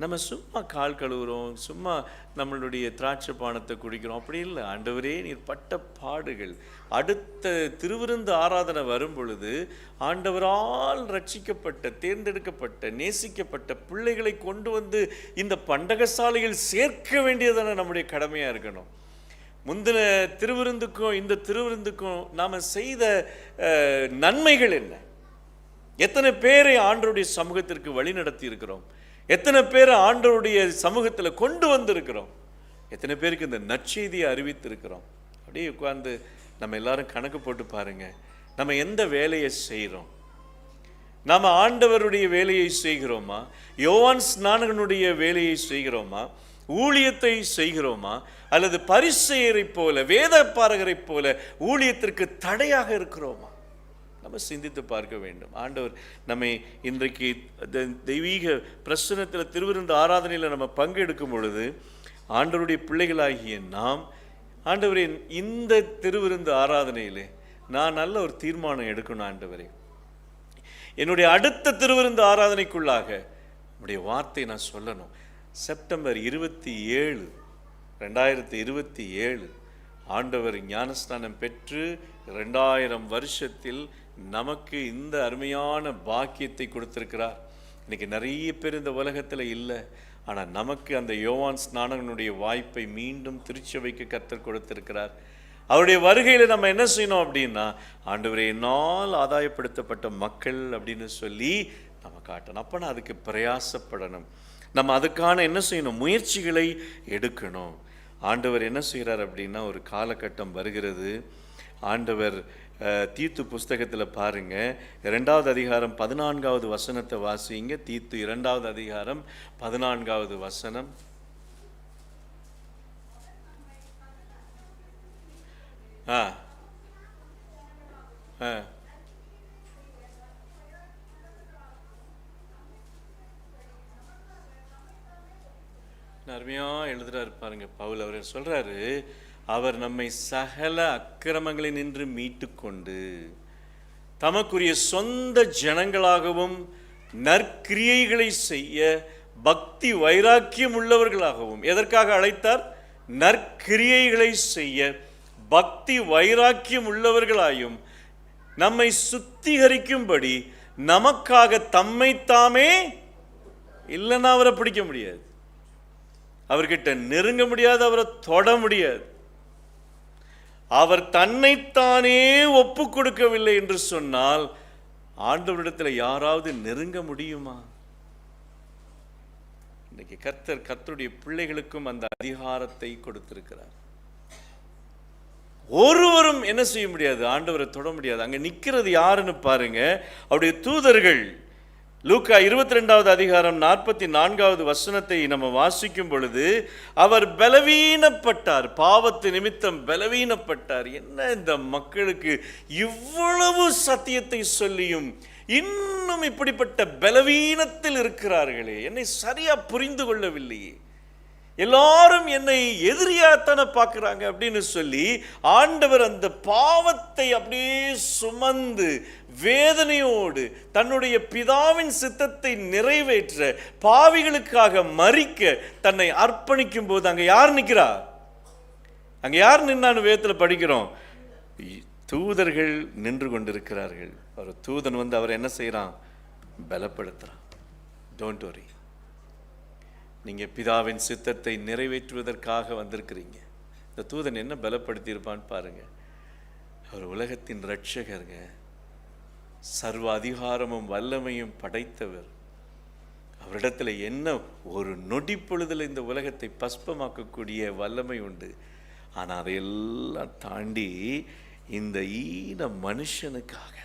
நம்ம சும்மா கால் கழுவுறோம், சும்மா நம்மளுடைய திராட்சை பானத்தை குடிக்கிறோம், அப்படி இல்லை. ஆண்டவரே நீர் பட்ட பாடுகள். அடுத்த திருவிருந்து ஆராதனை வரும் பொழுது ஆண்டவரால் ரட்சிக்கப்பட்ட, தேர்ந்தெடுக்கப்பட்ட, நேசிக்கப்பட்ட பிள்ளைகளை கொண்டு வந்து இந்த பண்டகசாலையில் சேர்க்க வேண்டியதான நம்முடைய கடமையாக இருக்கணும். முந்தின திருவிருந்துக்கும் இந்த திருவிருந்துக்கும் நாம் செய்த நன்மைகள் என்ன? எத்தனை பேரை ஆண்டவருடைய சமூகத்திற்கு வழி நடத்தி இருக்கிறோம்? எத்தனை பேரை ஆண்டவருடைய சமூகத்தில் கொண்டு வந்திருக்கிறோம்? எத்தனை பேருக்கு இந்த நற்செய்தியை அறிவித்திருக்கிறோம்? அப்படியே உட்கார்ந்து நம்ம எல்லாரும் கணக்கு போட்டு பாருங்க. நம்ம எந்த வேலையை செய்கிறோம்? நாம் ஆண்டவருடைய வேலையை செய்கிறோமா? யோவான் ஸ்நானகனுடைய வேலையை செய்கிறோமா? ஊழியத்தை செய்கிறோமா? அல்லது பரிசேயரை போல, வேத பாரகரை போல ஊழியத்திற்கு தடையாக இருக்கிறோமா? நம்ம சிந்தித்து பார்க்க வேண்டும். ஆண்டவர் நம்மை இன்றைக்கு தெய்வீக பிரசன்னத்தில் திருவிருந்து ஆராதனையில் நம்ம பங்கெடுக்கும் பொழுது ஆண்டவருடைய பிள்ளைகளாகிய நாம், ஆண்டவரே இந்த திருவிருந்து ஆராதனையிலே நான் நல்ல ஒரு தீர்மானம் எடுக்கணும். ஆண்டவரே என்னுடைய அடுத்த திருவிருந்து ஆராதனைக்குள்ளாக உடைய வார்த்தை நான் சொல்லணும். செப்டம்பர் 27, 2027 ஆண்டவர் ஞானஸ்நானம் பெற்று 2000 வருஷத்தில் நமக்கு இந்த அருமையான பாக்கியத்தை கொடுத்திருக்கிறார். இன்னைக்கு நிறைய பேர் இந்த உலகத்தில் இல்லை, ஆனால் நமக்கு அந்த யோவான் ஸ்நானகனுடைய வாய்ப்பை மீண்டும் திருச்சபைக்கு கர்த்தர் கொடுத்திருக்கிறார். அவருடைய வருகையில் நம்ம என்ன செய்யணும் அப்படின்னா, ஆண்டவரே என்னால் ஆதாயப்படுத்தப்பட்ட மக்கள் அப்படின்னு சொல்லி நம்ம காட்டணும். அப்போ நான் அதுக்கு பிரயாசப்படணும். நம்ம அதுக்கான என்ன செய்யணும்? முயற்சிகளை எடுக்கணும். ஆண்டவர் என்ன செய்கிறார் அப்படின்னா, ஒரு காலகட்டம் வருகிறது. ஆண்டவர் தீத்து புஸ்தகத்தில் பாருங்க, 2வது அதிகாரம் 14வது வசனத்தை வாசிங்க. தீத்து 2வது அதிகாரம் 14வது வசனம். அருமையாக எழுதுறாரு பாருங்க பவுல். அவர் சொல்றாரு, அவர் நம்மை சகல அக்கிரமங்களை நின்று மீட்டு கொண்டு தமக்குரிய சொந்த ஜனங்களாகவும் நற்கிரியைகளை செய்ய பக்தி வைராக்கியம் உள்ளவர்களாகவும். எதற்காக அழைத்தார்? நற்கிரியைகளை செய்ய பக்தி வைராக்கியம் உள்ளவர்களாயும் நம்மை சுத்திகரிக்கும்படி நமக்காக தம்மை தாமே, இல்லைன்னா அவரை பிடிக்க முடியாது, அவர்கிட்ட நெருங்க முடியாது, அவரை தொட முடியாது. அவர் தன்னைத்தானே ஒப்பு கொடுக்கவில்லை என்று சொன்னால் ஆண்டவரிடத்தில் யாராவது நெருங்க முடியுமா? இன்னைக்கு கர்த்தருடைய பிள்ளைகளுக்கும் அந்த அதிகாரத்தை கொடுத்திருக்கிறார். ஒருவரும் என்ன செய்ய முடியாது? ஆண்டவரை தொட முடியாது. அங்க நிக்கிறது யாருன்னு பாருங்க, அவருடைய தூதர்கள். லூக்கா 22வது அதிகாரம் 44வது வசனத்தை நம்ம வாசிக்கும் பொழுது, அவர் பலவீனப்பட்டார், பாவத்து நிமித்தம் பலவீனப்பட்டார். என்ன இந்த மக்களுக்கு இவ்வளவு சத்தியத்தை சொல்லியும் இன்னும் இப்படிப்பட்ட பலவீனத்தில் இருக்கிறார்களே, என்னை சரியா புரிந்து கொள்ளவில்லையே, எல்லாரும் என்னை எதிரியாத்தான பார்க்குறாங்க அப்படின்னு சொல்லி ஆண்டவர் அந்த பாவத்தை அப்படியே சுமந்து வேதனையோடு தன்னுடைய பிதாவின் சித்தத்தை நிறைவேற்ற, பாவிகளுக்காக மரிக்க தன்னை அர்ப்பணிக்கும் போது அங்கே யார் நிற்கிறா? அங்கே யார் நின்னான்னு வேதத்தில் படிக்கிறோம்? தூதர்கள் நின்று கொண்டிருக்கிறார்கள். ஒரு தூதன் வந்து அவர் என்ன செய்கிறான்? பலப்படுத்துகிறான். டோன்ட் வரி, நீங்கள் பிதாவின் சித்தத்தை நிறைவேற்றுவதற்காக வந்திருக்கிறீங்க. இந்த தூதன் என்ன பலப்படுத்தியிருப்பான்னு பாருங்க. அவர் உலகத்தின் இரட்சகருங்க, சர்வ அதிகாரமும் வல்லமையும் படைத்தவர். அவரிடத்துல என்ன ஒரு நொடி பொழுதில் இந்த உலகத்தை பஸ்பமாக்கக்கூடிய வல்லமை உண்டு. ஆனால் அதையெல்லாம் தாண்டி இந்த ஈன மனுஷனுக்காக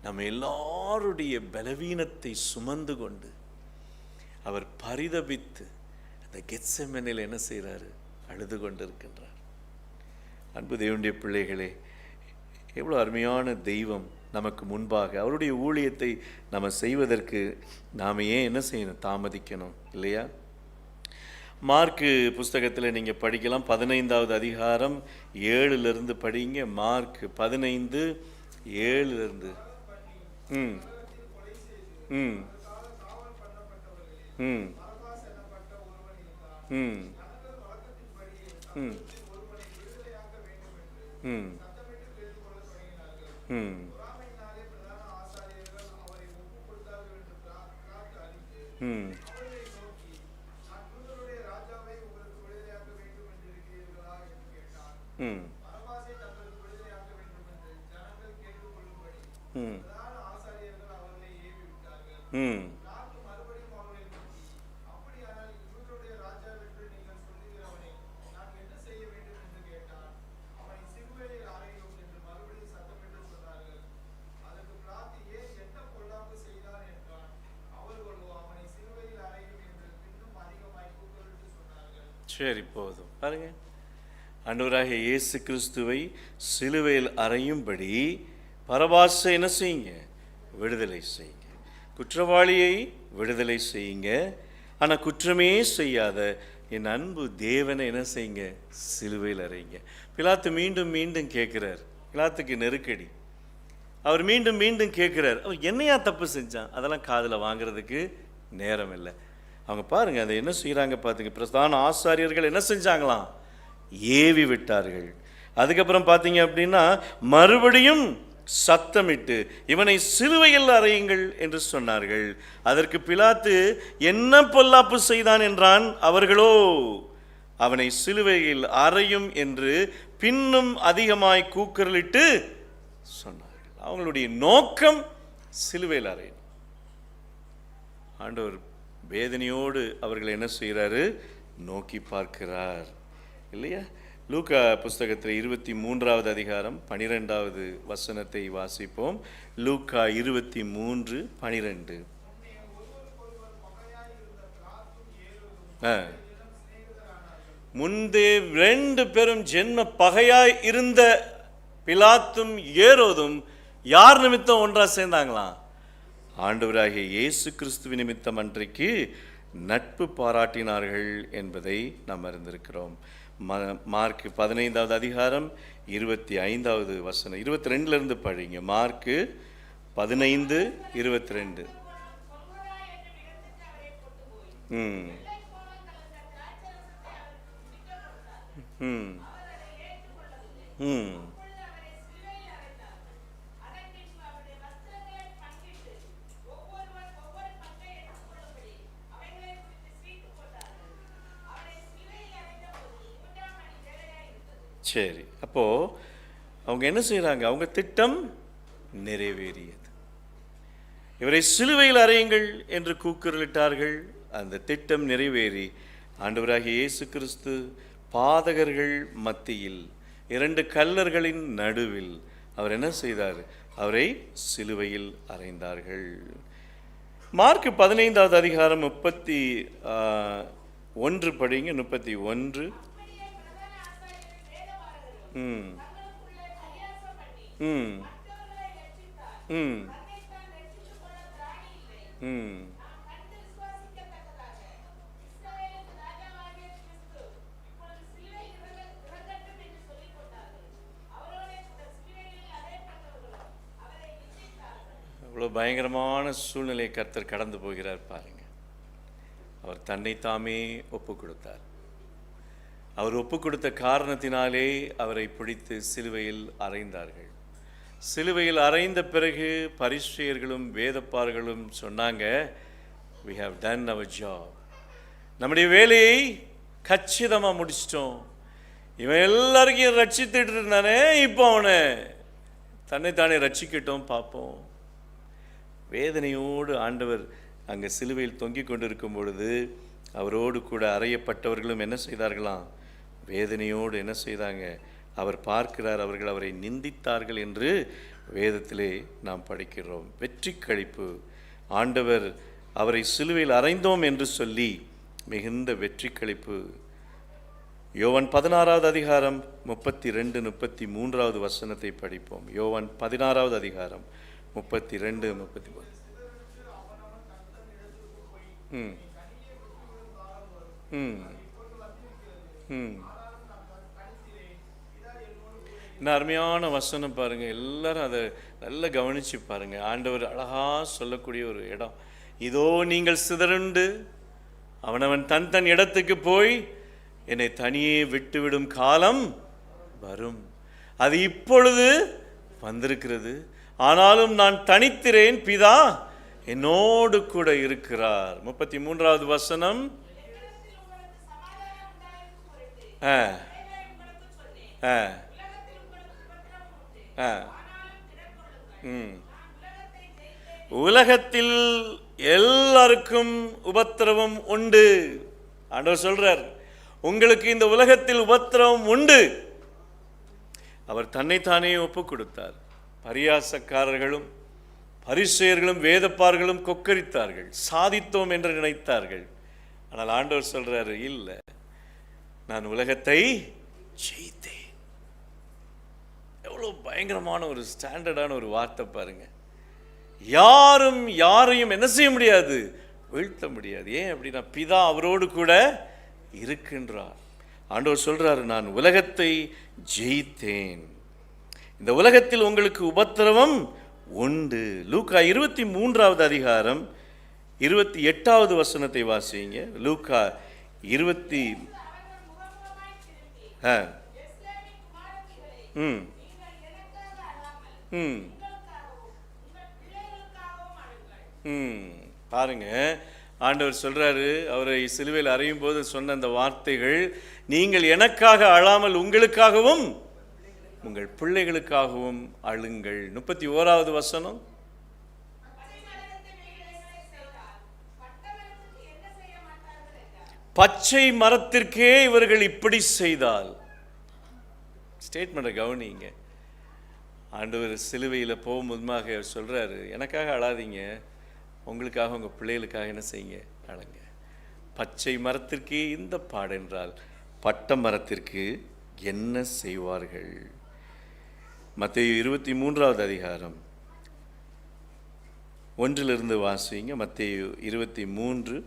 நம்ம எல்லாருடைய பலவீனத்தை சுமந்து கொண்டு அவர் பரிதபித்து அந்த கெத்செமனில் என்ன செய்கிறாரு? அழுது கொண்டிருக்கின்றார். அன்பு தேவனுடைய பிள்ளைகளே, எவ்வளோ அருமையான தெய்வம் நமக்கு முன்பாக. அவருடைய ஊழியத்தை நம்ம செய்வதற்கு நாம் ஏன் என்ன செய்யணும்? தாமதிக்கணும் இல்லையா? மார்க்கு புஸ்தகத்தில் நீங்கள் படிக்கலாம். 15வது அதிகாரம் 7லிருந்து படிங்க. மார்க் 15:7. ம் பரபாஸ் எனப்பட்ட ஒருவன் இருந்தான். ம் ஜனங்கள் வழக்கத்தின்படி ம் சத்தமிட்டு ஒருவனை விடுதலையாக்க வேண்டும் என்று ம் சத்தமிட்டு கேட்டுக்கொள்ளத் தொடங்கினார்கள். ம் பொறாமையினாலே பிரதான ஆசாரியர்கள் அவரை ஒப்புக் கொடுத்தார்கள் என்று பிலாத்து அறிந்து ம் அவர்களை நோக்கி, நான் யூதருடைய ராஜாவை உங்களுக்கு விடுதலையாக்க வேண்டும் என்றிருக்கிறீர்களா என்று கேட்டான். ம் பரபாசை தங்களுக்கு விடுதலையாக்க வேண்டும் என்று ஜனங்கள் கேட்டுக்கொள்ளும்படி ம் பிரதான ஆசாரியர்கள் அவர்களை ஏவி விட்டார்கள். ம் பிலாத்து மறுபடியும் அவர்களை நோக்கி, அப்படியானால் யூதருடைய ராஜாவென்று நீங்கள் சொல்லுகிறவனை நான் என்ன செய்ய வேண்டும் என்று கேட்டான். அவனை சிலுவையில் அறையும் என்று மறுபடியும் சத்தமிட்டு சொன்னார்கள். அதற்கு பிலாத்து, ஏன் என்ன பொல்லாப்பு செய்தான் என்றான். அவர்களோ அவனை சிலுவையில் அறையும் என்று இன்னும் அதிகமாய் கூக்குரலிட்டு சொன்னார்கள். சரி, போதும். பாருங்க, ஆண்டவராகிய இயேசு கிறிஸ்துவை சிலுவையில் அறையும்படி பரபாசை என்ன செய்யுங்க? விடுதலை செய்யுங்க. குற்றவாளியை விடுதலை செய்யுங்க. ஆனால் குற்றமே செய்யாத என் அன்பு தேவனை என்ன செய்யுங்க? சிலுவையில் அறையுங்க. பிலாத்து மீண்டும் மீண்டும் கேட்குறார். பிலாத்துக்கு நெருக்கடி. அவர் மீண்டும் மீண்டும் கேட்குறார், அவர் என்னையா தப்பு செஞ்சான்? அதெல்லாம் காதில் வாங்குறதுக்கு நேரம் இல்லை. அவங்க பாருங்கள், அதை என்ன செய்கிறாங்க பார்த்துங்க. பிரதான ஆசாரியர்கள் என்ன செஞ்சாங்களாம்? ஏவி விட்டார்கள். அதுக்கப்புறம் பார்த்தீங்க அப்படின்னா மறுபடியும் சத்தமிட்டு இவனை சிலுவையில் அறையுங்கள் என்று சொன்னார்கள். அதற்கு பிலாத்து, என்ன பொல்லாப்பு செய்தான் என்றான். அவர்களோ அவனை சிலுவையில் அறையும் என்று பின்னும் அதிகமாய் கூக்குரலிட்டு சொன்னார்கள். அவங்களுடைய நோக்கம் சிலுவையில் அறையும். ஆண்டவர் வேதனையோடு அவர்கள் என்ன செய்கிறாரு? நோக்கி பார்க்கிறார் இல்லையா? லூக்கா புஸ்தகத்தில் 23வது அதிகாரம் 12வது வசனத்தை வாசிப்போம். லூக்கா 23:12. முன்பே 2 பேரும் ஜென்ம பகையாய் இருந்த பிலாத்தும் ஏரோதும் யார் நிமித்தம் ஒன்றா சேர்ந்தாங்களாம்? ஆண்டவராகிய இயேசு கிறிஸ்துவ நிமித்தம் அன்றைக்கு நட்பு பாராட்டினார்கள் என்பதை நாம் அறிந்திருக்கிறோம். மார்க் 15வது அதிகாரம் 25வது வசனம், 22லிருந்து படிங்க. மார்க் 15:22. ம் ம் ம் சரி, அப்போது அவங்க என்ன செய்கிறாங்க? அவங்க திட்டம் நிறைவேறியது. இவரை சிலுவையில் அறையுங்கள் என்று கூக்குரலிட்டார்கள். அந்த திட்டம் நிறைவேறி ஆண்டவராகிய இயேசு கிறிஸ்து பாதகர்கள் மத்தியில் 2 கல்லர்களின் நடுவில் அவர் என்ன செய்தார்? அவரை சிலுவையில் அறைந்தார்கள். மார்க் 15வது அதிகாரம் 31 படிங்க. 31. ம் ம் ம் ம் அவ்வளோ பயங்கரமான சூழ்நிலையை கர்த்தர் கடந்து போகிறார் பாருங்க. அவர் தன்னைத்தாமே ஒப்பு கொடுத்தார். அவர் ஒப்பு கொடுத்த காரணத்தினாலே அவரை பிடித்து சிலுவையில் அறைந்தார்கள். சிலுவையில் அறைந்த பிறகு பரிசேயர்களும் வேதப்பாரர்களும் சொன்னாங்க, we have done our job. நம்முடைய வேலையை கச்சிதமாக முடிச்சிட்டோம். இவன் எல்லாருக்கும் ரட்சித்துட்டு இருந்தானே, இப்போ அவனை தன்னைத்தானே ரட்சிக்கட்டும் பார்ப்போம். வேதனையோடு ஆண்டவர் அங்கே சிலுவையில் தொங்கிக் கொண்டிருக்கும் பொழுது அவரோடு கூட அறையப்பட்டவர்களும் என்ன செய்தார்களாம்? வேதனையோடு என்ன செய்தாங்க? அவர் பார்க்கிறார், அவர்கள் அவரை நிந்தித்தார்கள் என்று வேதத்திலே நாம் படிக்கிறோம். வெற்றி களிப்பு. ஆண்டவர் அவரை சிலுவையில் அறைந்தோம் என்று சொல்லி மிகுந்த வெற்றி களிப்பு. யோவான் 16வது அதிகாரம் 32-33வது வசனத்தை படிப்போம். யோவான் 16வது அதிகாரம் 32-33. ம் ம் ம் இந்த அருமையான வசனம் பாருங்கள். எல்லாரும் அதை நல்லா கவனித்து பாருங்கள். ஆண்டவர் அழகாக சொல்லக்கூடிய ஒரு இடம். இதோ நீங்கள் சிதறுண்டு அவனவன் தன் தன் இடத்துக்கு போய் என்னை தனியே விட்டுவிடும் காலம் வரும். அது இப்பொழுது வந்திருக்கிறது. ஆனாலும் நான் தனித்திரேன், பிதா என்னோடு கூட இருக்கிறார். 33வது வசனம். உலகத்தில் எல்லாருக்கும் உபத்திரவம் உண்டு. ஆண்டவர் சொல்றார், உங்களுக்கு இந்த உலகத்தில் உபத்திரவம் உண்டு. அவர் தன்னைத்தானே ஒப்பு கொடுத்தார். பரியாசக்காரர்களும் பரிசேயர்களும் வேதப்பார்களும் கொக்கரித்தார்கள், சாதித்தோம் என்று நினைத்தார்கள். ஆனால் ஆண்டவர் சொல்றாரு, இல்லை, நான் உலகத்தை ஜெயித்தேன். எவ்வளவு பயங்கரமான ஒரு ஸ்டாண்டர்டான ஒரு வார்த்தை பாருங்க. யாரும் யாரையும் என்ன செய்ய முடியாது, வீழ்த்த முடியாது. ஏன் அப்படின்னா, பிதா அவரோடு கூட இருக்கின்றார். ஆண்டவர் சொல்றாரு, நான் உலகத்தை ஜெயித்தேன். இந்த உலகத்தில் உங்களுக்கு உபத்திரவம் உண்டு. லூக்கா 23வது அதிகாரம் 28வது வசனத்தை வாசிங்க. லூக்கா 20 பாருங்க, ஆண்டவர் சொல்றாரு, அவரை சிலுவையில் அறையும் போது சொன்ன அந்த வார்த்தைகள், நீங்கள் எனக்காக அழாமல் உங்களுக்காகவும் உங்கள் பிள்ளைகளுக்காகவும் அழுங்கள். 31வது வசனம். பச்சை மரத்திற்கே இவர்கள் இப்படி செய்தால். ஸ்டேட்மெண்ட்டை கவனிங்க. ஆண்டவர் சிலுவையில் போகும்போதுமாக சொல்றாரு, எனக்காக அழாதீங்க, உங்களுக்காக உங்கள் பிள்ளைகளுக்காக என்ன செய்யுங்க, அழங்க. பச்சை மரத்திற்கே இந்த பாடென்றால் பட்ட மரத்திற்கு என்ன செய்வார்கள்? மத்தேயு 23வது அதிகாரம் 1 வாசிங்க. மத்தேயு 23.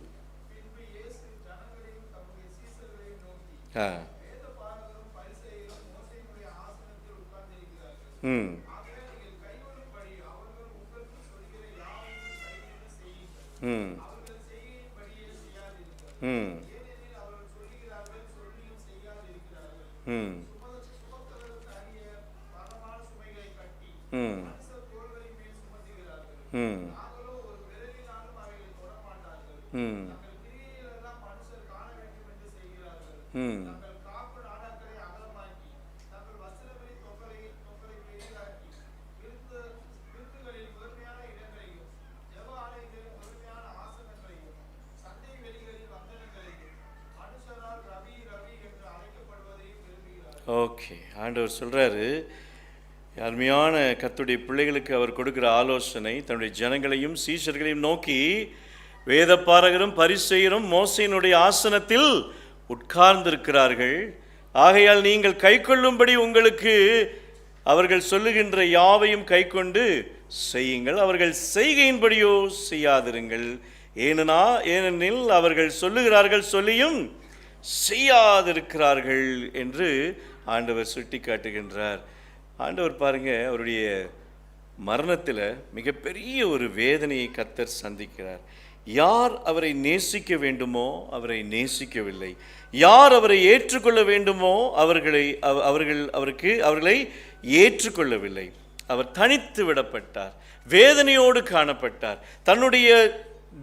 ஓகே, ஆண்டவர் சொல்றாரு, அருமையான கர்த்தருடைய பிள்ளைகளுக்கு அவர் கொடுக்கிற ஆலோசனை, தன்னுடைய ஜனங்களையும் சீஷர்களையும் நோக்கி, வேதபாரகரும் பரிசேயரும் மோசேயினுடைய ஆசனத்தில் உட்கார்ந்திருக்கிறார்கள். ஆகையால் நீங்கள் கைக்கொள்ளும்படி உங்களுக்கு அவர்கள் சொல்லுகின்ற யாவையும் கைக்கொண்டு செய்யுங்கள். அவர்கள் செய்கையின்படியோ செய்யாதிருங்கள். ஏனெனில் அவர்கள் சொல்லுகிறார்கள், சொல்லியும் செய்யாதிருக்கிறார்கள் என்று ஆண்டவர் சுட்டி காட்டுகின்றார். ஆண்டவர் பாருங்க, அவருடைய மரணத்தில் மிகப்பெரிய ஒரு வேதனையை கர்த்தர் சந்திக்கிறார். யார் அவரை நேசிக்க வேண்டுமோ அவரை நேசிக்கவில்லை, யார் அவரை ஏற்றுக்கொள்ள வேண்டுமோ அவர்களை ஏற்றுக்கொள்ளவில்லை. அவர் தனித்து விடப்பட்டார், வேதனையோடு காணப்பட்டார். தன்னுடைய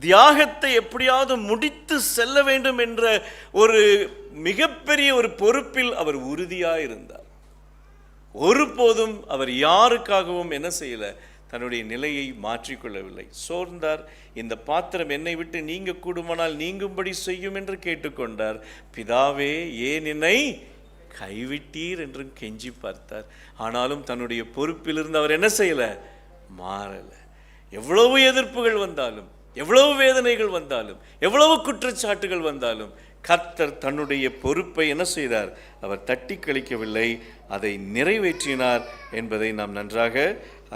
தியாகத்தை எப்படியாவது முடித்து செல்ல வேண்டும் என்ற ஒரு மிகப்பெரிய ஒரு பொறுப்பில் அவர் உறுதியாக இருந்தார். ஒருபோதும் அவர் யாருக்காகவும் என்ன செய்யல, தன்னுடைய நிலையை மாற்றிக்கொள்ளவில்லை. சோர்ந்தார். இந்த பாத்திரம் என்னை விட்டு நீங்க கூடுமானால் நீங்கும்படி செய்யும் என்று கேட்டுக்கொண்டார். பிதாவே, ஏன் என்னை கைவிட்டீர் என்று கெஞ்சி பார்த்தார். ஆனாலும் தன்னுடைய பொறுப்பிலிருந்து அவர் என்ன செய்யல, மாறல. எவ்வளவு எதிர்ப்புகள் வந்தாலும், எவ்வளவு வேதனைகள் வந்தாலும், எவ்வளவு குற்றச்சாட்டுகள் வந்தாலும் கர்த்தர் தன்னுடைய பொறுப்பை என்ன செய்தார், அவர் தட்டி கழிக்கவில்லை, அதை நிறைவேற்றினார் என்பதை நாம் நன்றாக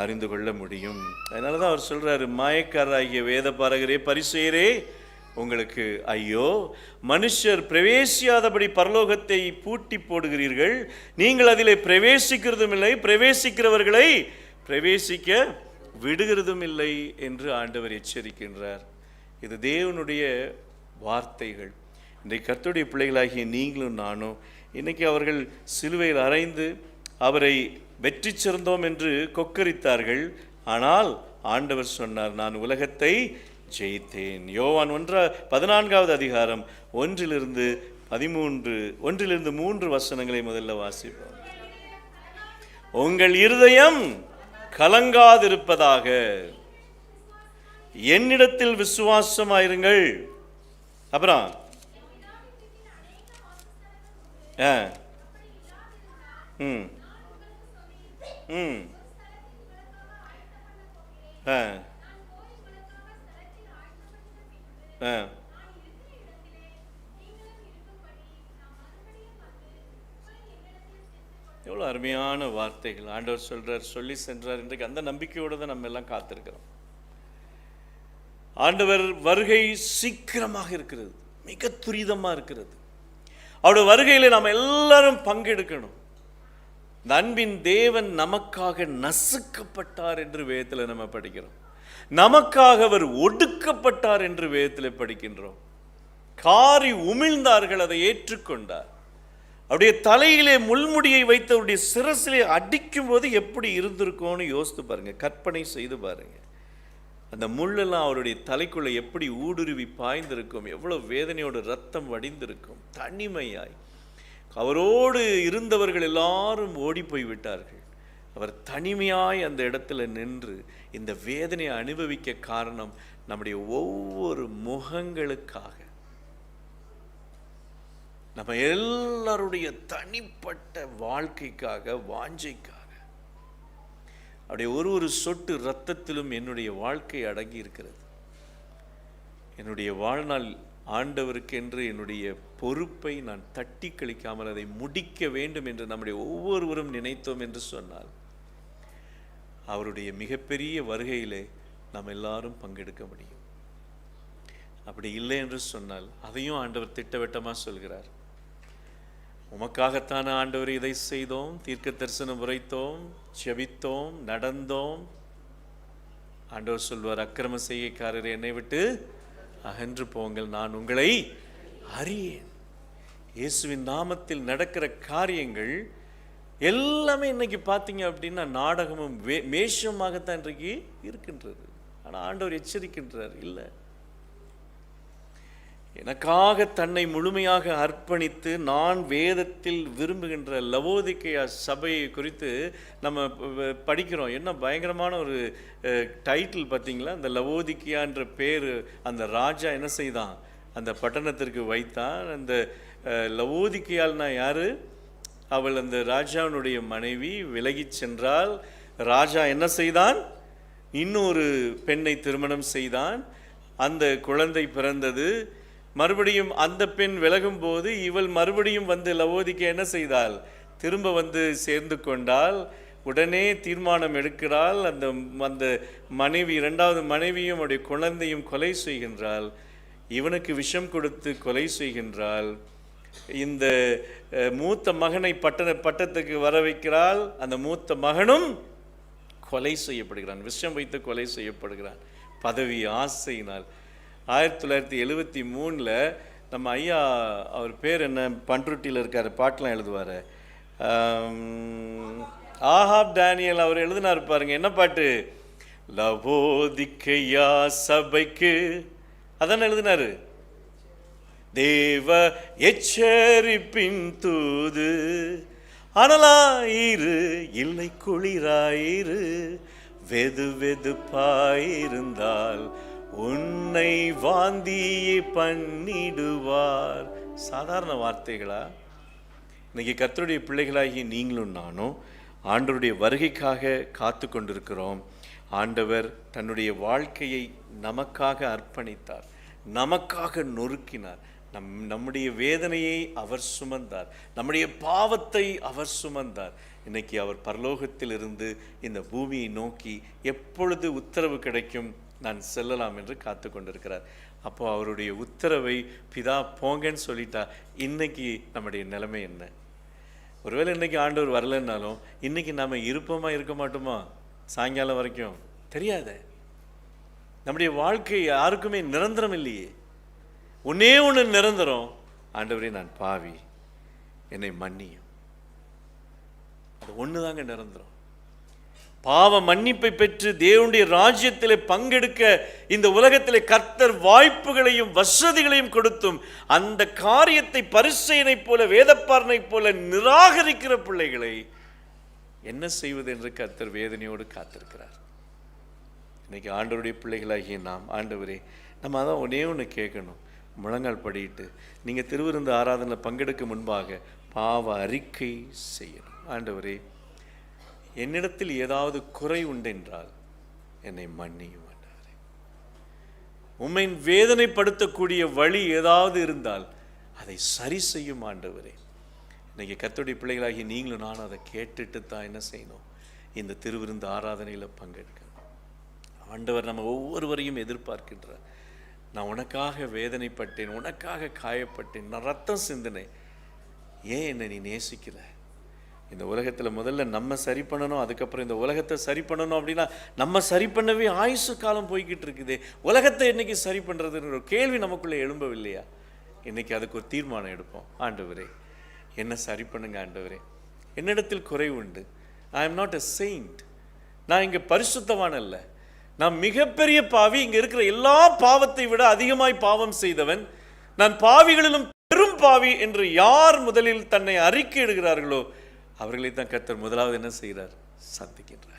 அறிந்து கொள்ள முடியும். அதனால தான் அவர் சொல்றாரு, மாயக்காரராகிய வேதபாரகரே பரிசேயரே உங்களுக்கு ஐயோ, மனுஷர் பிரவேசியாதபடி பரலோகத்தை பூட்டி போடுகிறீர்கள், நீங்கள் அதிலே பிரவேசிக்கிறதும் இல்லை, பிரவேசிக்கிறவர்களை பிரவேசிக்க விடுகிறதும் இல்லை என்று ஆண்டவர் எச்சரிக்கின்றார். இது தேவனுடைய வார்த்தைகள். இன்றைக்கு கர்த்தருடைய பிள்ளைகளாகிய நீங்களும் நானும் இன்னைக்கு அவர்கள் சிலுவையில் அறைந்து அவரை வெற்றி சிறந்தோம் என்று கொக்கரித்தார்கள். ஆனால் ஆண்டவர் சொன்னார், நான் உலகத்தை ஜெயித்தேன். யோவான் 14வது அதிகாரம் 1 1 3 வசனங்களை முதல்ல வாசிப்போம். உங்கள் இருதயம் கலங்காதிருப்பதாக, என்னிடத்தில் விசுவாசமாயிருங்கள். அப்புறம் ம் ம் எவ்வளோ அருமையான வார்த்தைகள் ஆண்டவர் சொல்றார், சொல்லி சென்றார். இன்றைக்கு அந்த நம்பிக்கையோடு தான் நம்ம எல்லாம் காத்திருக்கிறோம். ஆண்டவர் வருகை சீக்கிரமாக இருக்கிறது, மிக துரிதமாக இருக்கிறது. அவருடைய வருகையில் நாம் எல்லாரும் பங்கெடுக்கணும். இந்த அன்பின் தேவன் நமக்காக நசுக்கப்பட்டார் என்று வேதத்தில் நம்ம படிக்கிறோம். நமக்காக அவர் ஒடுக்கப்பட்டார் என்று வேதத்தில் படிக்கின்றோம். காரி உமிழ்ந்தார்கள், அதை ஏற்றுக்கொண்டார். அவருடைய தலையிலே முள்முடியை வைத்து அவருடைய சிரசிலே அடிக்கும் போது எப்படி இருந்திருக்கும்னு யோசித்து பாருங்க, கற்பனை செய்து பாருங்க. அந்த முள்ளெல்லாம் அவருடைய தலைக்குள்ள எப்படி ஊடுருவி பாய்ந்திருக்கும், எவ்வளவு வேதனையோடு ரத்தம் வடிந்திருக்கும். தனிமையாய் அவரோடு இருந்தவர்கள் எல்லாரும் ஓடி போய் விட்டார்கள். அவர் தனிமையாய் அந்த இடத்துல நின்று இந்த வேதனையை அனுபவிக்க காரணம் நம்முடைய ஒவ்வொரு முகங்களுக்காக, நம்ம எல்லாருடைய தனிப்பட்ட வாழ்க்கைக்காக, வாஞ்சைக்காக. அப்படியே ஒரு சொட்டு இரத்தத்திலும் என்னுடைய வாழ்க்கை அடங்கி இருக்கிறது. என்னுடைய வாழ்நாள் ஆண்டவருக்கு என்று என்னுடைய பொறுப்பை நான் தட்டி கழிக்காமல் அதை முடிக்க வேண்டும் என்று நம்முடைய ஒவ்வொருவரும் நினைத்தோம் என்று சொன்னால், அவருடைய மிகப்பெரிய வருகையிலே நாம் எல்லாரும் பங்கெடுக்க முடியும். அப்படி இல்லை என்று சொன்னால் அதையும் ஆண்டவர் திட்டவட்டமாக சொல்கிறார். உமக்காகத்தான ஆண்டவர் இதை செய்தோம், தீர்க்க தரிசனம் உரைத்தோம், ஜெபித்தோம், நடந்தோம். ஆண்டவர் சொல்வார், அக்கிரம செய்கைக்காரர் என்னை விட்டு அகன்று போங்கள், நான் உங்களை அறியேன். இயேசுவின் நாமத்தில் நடக்கிற காரியங்கள் எல்லாமே இன்னைக்கு பார்த்தீங்க அப்படின்னா நாடகமும் மேஷமாகத்தான் இன்றைக்கு இருக்கின்றது. ஆனால் ஆண்டவர் எச்சரிக்கின்றார், இல்லை, எனக்காக தன்னை முழுமையாக அர்ப்பணித்து நான் வேதத்தில் விரும்புகின்ற லவோதிக்கேயா சபையை குறித்து நம்ம படிக்கிறோம். என்ன பயங்கரமான ஒரு டைட்டில் பார்த்தீங்களா? அந்த லவோதிக்கேயான்ற பேர் அந்த ராஜா என்ன செய்தான், அந்த பட்டணத்திற்கு வைத்தான். அந்த லவோதிக்கேயால்னா யாரு? அவள் அந்த ராஜாவினுடைய மனைவி. விலகி சென்றால் ராஜா என்ன செய்தான், இன்னொரு பெண்ணை திருமணம் செய்தான். அந்த குழந்தை பிறந்தது. மறுபடியும் அந்த பெண் விலகும் போது இவள் மறுபடியும் வந்து லவோதிக்கேயா என்ன செய்தாள், திரும்ப வந்து சேர்ந்து கொண்டாள். உடனே தீர்மானம் எடுக்கிறாள். அந்த மனைவி, இரண்டாவது மனைவியும் அவருடைய குழந்தையும் கொலை செய்கின்றாள். இவனுக்கு விஷம் கொடுத்து கொலை செய்கின்றாள். இந்த மூத்த மகனை பட்டத்துக்கு வர வைக்கிறாள். அந்த மூத்த மகனும் கொலை செய்யப்படுகிறான், விஷம் வைத்து கொலை செய்யப்படுகிறான். பதவி ஆசையினால். 1973 நம்ம ஐயா, அவர் பேர் என்ன, பண்ருட்டியில் இருக்கார், பாட்டெலாம் எழுதுவார், ஆஹாப் டேனியல், அவர் எழுதினார் பாருங்க. என்ன பாட்டு? லவோதிக்கேயா சபைக்கு, அதான் எழுதினாரு. தேவ எச்சரிப்பின் தூது, அனலாயிரு இல்லை குளிராயிரு, வெது வெதுப்பாயிருந்தால் உன்னை வாந்தியே பண்ணிடுவார். சாதாரண வார்த்தைகளா? இன்னைக்கு கர்த்தருடைய பிள்ளைகளாகி நீங்களும் நானும் ஆண்டவருடைய வருகைக்காக காத்து கொண்டிருக்கிறோம். ஆண்டவர் தன்னுடைய வாழ்க்கையை நமக்காக அர்ப்பணித்தார், நமக்காக நொறுக்கினார். நம்முடைய வேதனையை அவர் சுமந்தார், நம்முடைய பாவத்தை அவர் சுமந்தார். இன்னைக்கு அவர் பரலோகத்தில் இருந்து இந்த பூமியை நோக்கி எப்பொழுது உத்தரவு கிடைக்கும் நான் செல்லலாம் என்று காத்து கொண்டிருக்கிறார். அப்போ அவருடைய உத்தரவை பிதா போங்கன்னு சொல்லிட்டா இன்னைக்கு நம்முடைய நிலைமை என்ன? ஒருவேளை இன்னைக்கு ஆண்டவர் வரலன்னாலும் இன்னைக்கு நம்ம இருப்போமா இருக்க மாட்டோமா சாயங்காலம் வரைக்கும் தெரியாத. நம்முடைய வாழ்க்கை யாருக்குமே நிரந்தரம் இல்லையே. ஒன்னே ஒன்று நிரந்தரம், ஆண்டவரே நான் பாவி, என்னை மன்னியும். அது ஒண்ணுதாங்க நிரந்தரம். பாவ மன்னிப்பை பெற்று தேவனுடைய ராஜ்யத்திலே பங்கெடுக்க இந்த உலகத்திலே கர்த்தர் வாய்ப்புகளையும் வசதிகளையும் கொடுத்தும் அந்த காரியத்தை பரிசேயனை போல வேதப்பாரனை போல நிராகரிக்கிற பிள்ளைகளை என்ன செய்வது என்று கர்த்தர் வேதனையோடு காத்திருக்கிறார். இன்னைக்கு ஆண்டவருடைய பிள்ளைகளாகிய நாம், ஆண்டவரே, நம்ம அதான் ஒன்னே ஒன்று கேட்கணும். முழங்கால் படியிட்டு நீங்கள் திருவிருந்து ஆராதனை பங்கெடுக்க முன்பாக பாவ அறிக்கை செய்யணும். ஆண்டவரே, என்னிடத்தில் ஏதாவது குறை உண்டென்றால் என்னை மன்னியும். ஆண்டவரே, உம்மை வேதனைப்படுத்தக்கூடிய வழி ஏதாவது இருந்தால் அதை சரி செய்யும். ஆண்டவரே, இன்னைக்கு கர்த்தருடைய பிள்ளைகளாகி நீங்களும் நானும் அதை கேட்டுட்டு தான் என்ன செய்யணும்? இந்த திருவிருந்து ஆராதனையில் பங்கெடுக்கணும். ஆண்டவர் நம்ம ஒவ்வொருவரையும் எதிர்பார்க்கின்றார். நான் உனக்காக வேதனைப்பட்டேன், உனக்காக காயப்பட்டேன், நான் ரத்தம் சிந்தினேன், ஏன் என்னை நீ நேசிக்கல? இந்த உலகத்தில் முதல்ல நம்ம சரி பண்ணணும், அதுக்கப்புறம் இந்த உலகத்தை சரி பண்ணணும். அப்படின்னா நம்ம சரி பண்ணவே ஆயுசு காலம் போய்கிட்டு இருக்குது. உலகத்தை என்னைக்கு சரி பண்ணுறதுன்ற ஒரு கேள்வி நமக்குள்ளே எழும்பவில்லையா? இன்னைக்கு அதுக்கு ஒரு தீர்மானம் எடுப்போம். ஆண்டவரே, என்ன சரி பண்ணுங்க. ஆண்டவரே, என்னிடத்தில் குறை உண்டு. I am not a Saint. நான் இங்கே பரிசுத்தவான் அல்ல, நான் மிகப்பெரிய பாவி. இங்கே இருக்கிற எல்லா பாவத்தை விட அதிகமாய் பாவம் செய்தவன் நான். பாவிகளிலும் பெரும் பாவி என்று யார் முதலில் தன்னை அறிக்கையிடுகிறார்களோ அவர்களை தான் கர்த்தர் முதலாவது என்ன செய்கிறார்? சந்திக்கின்றார்.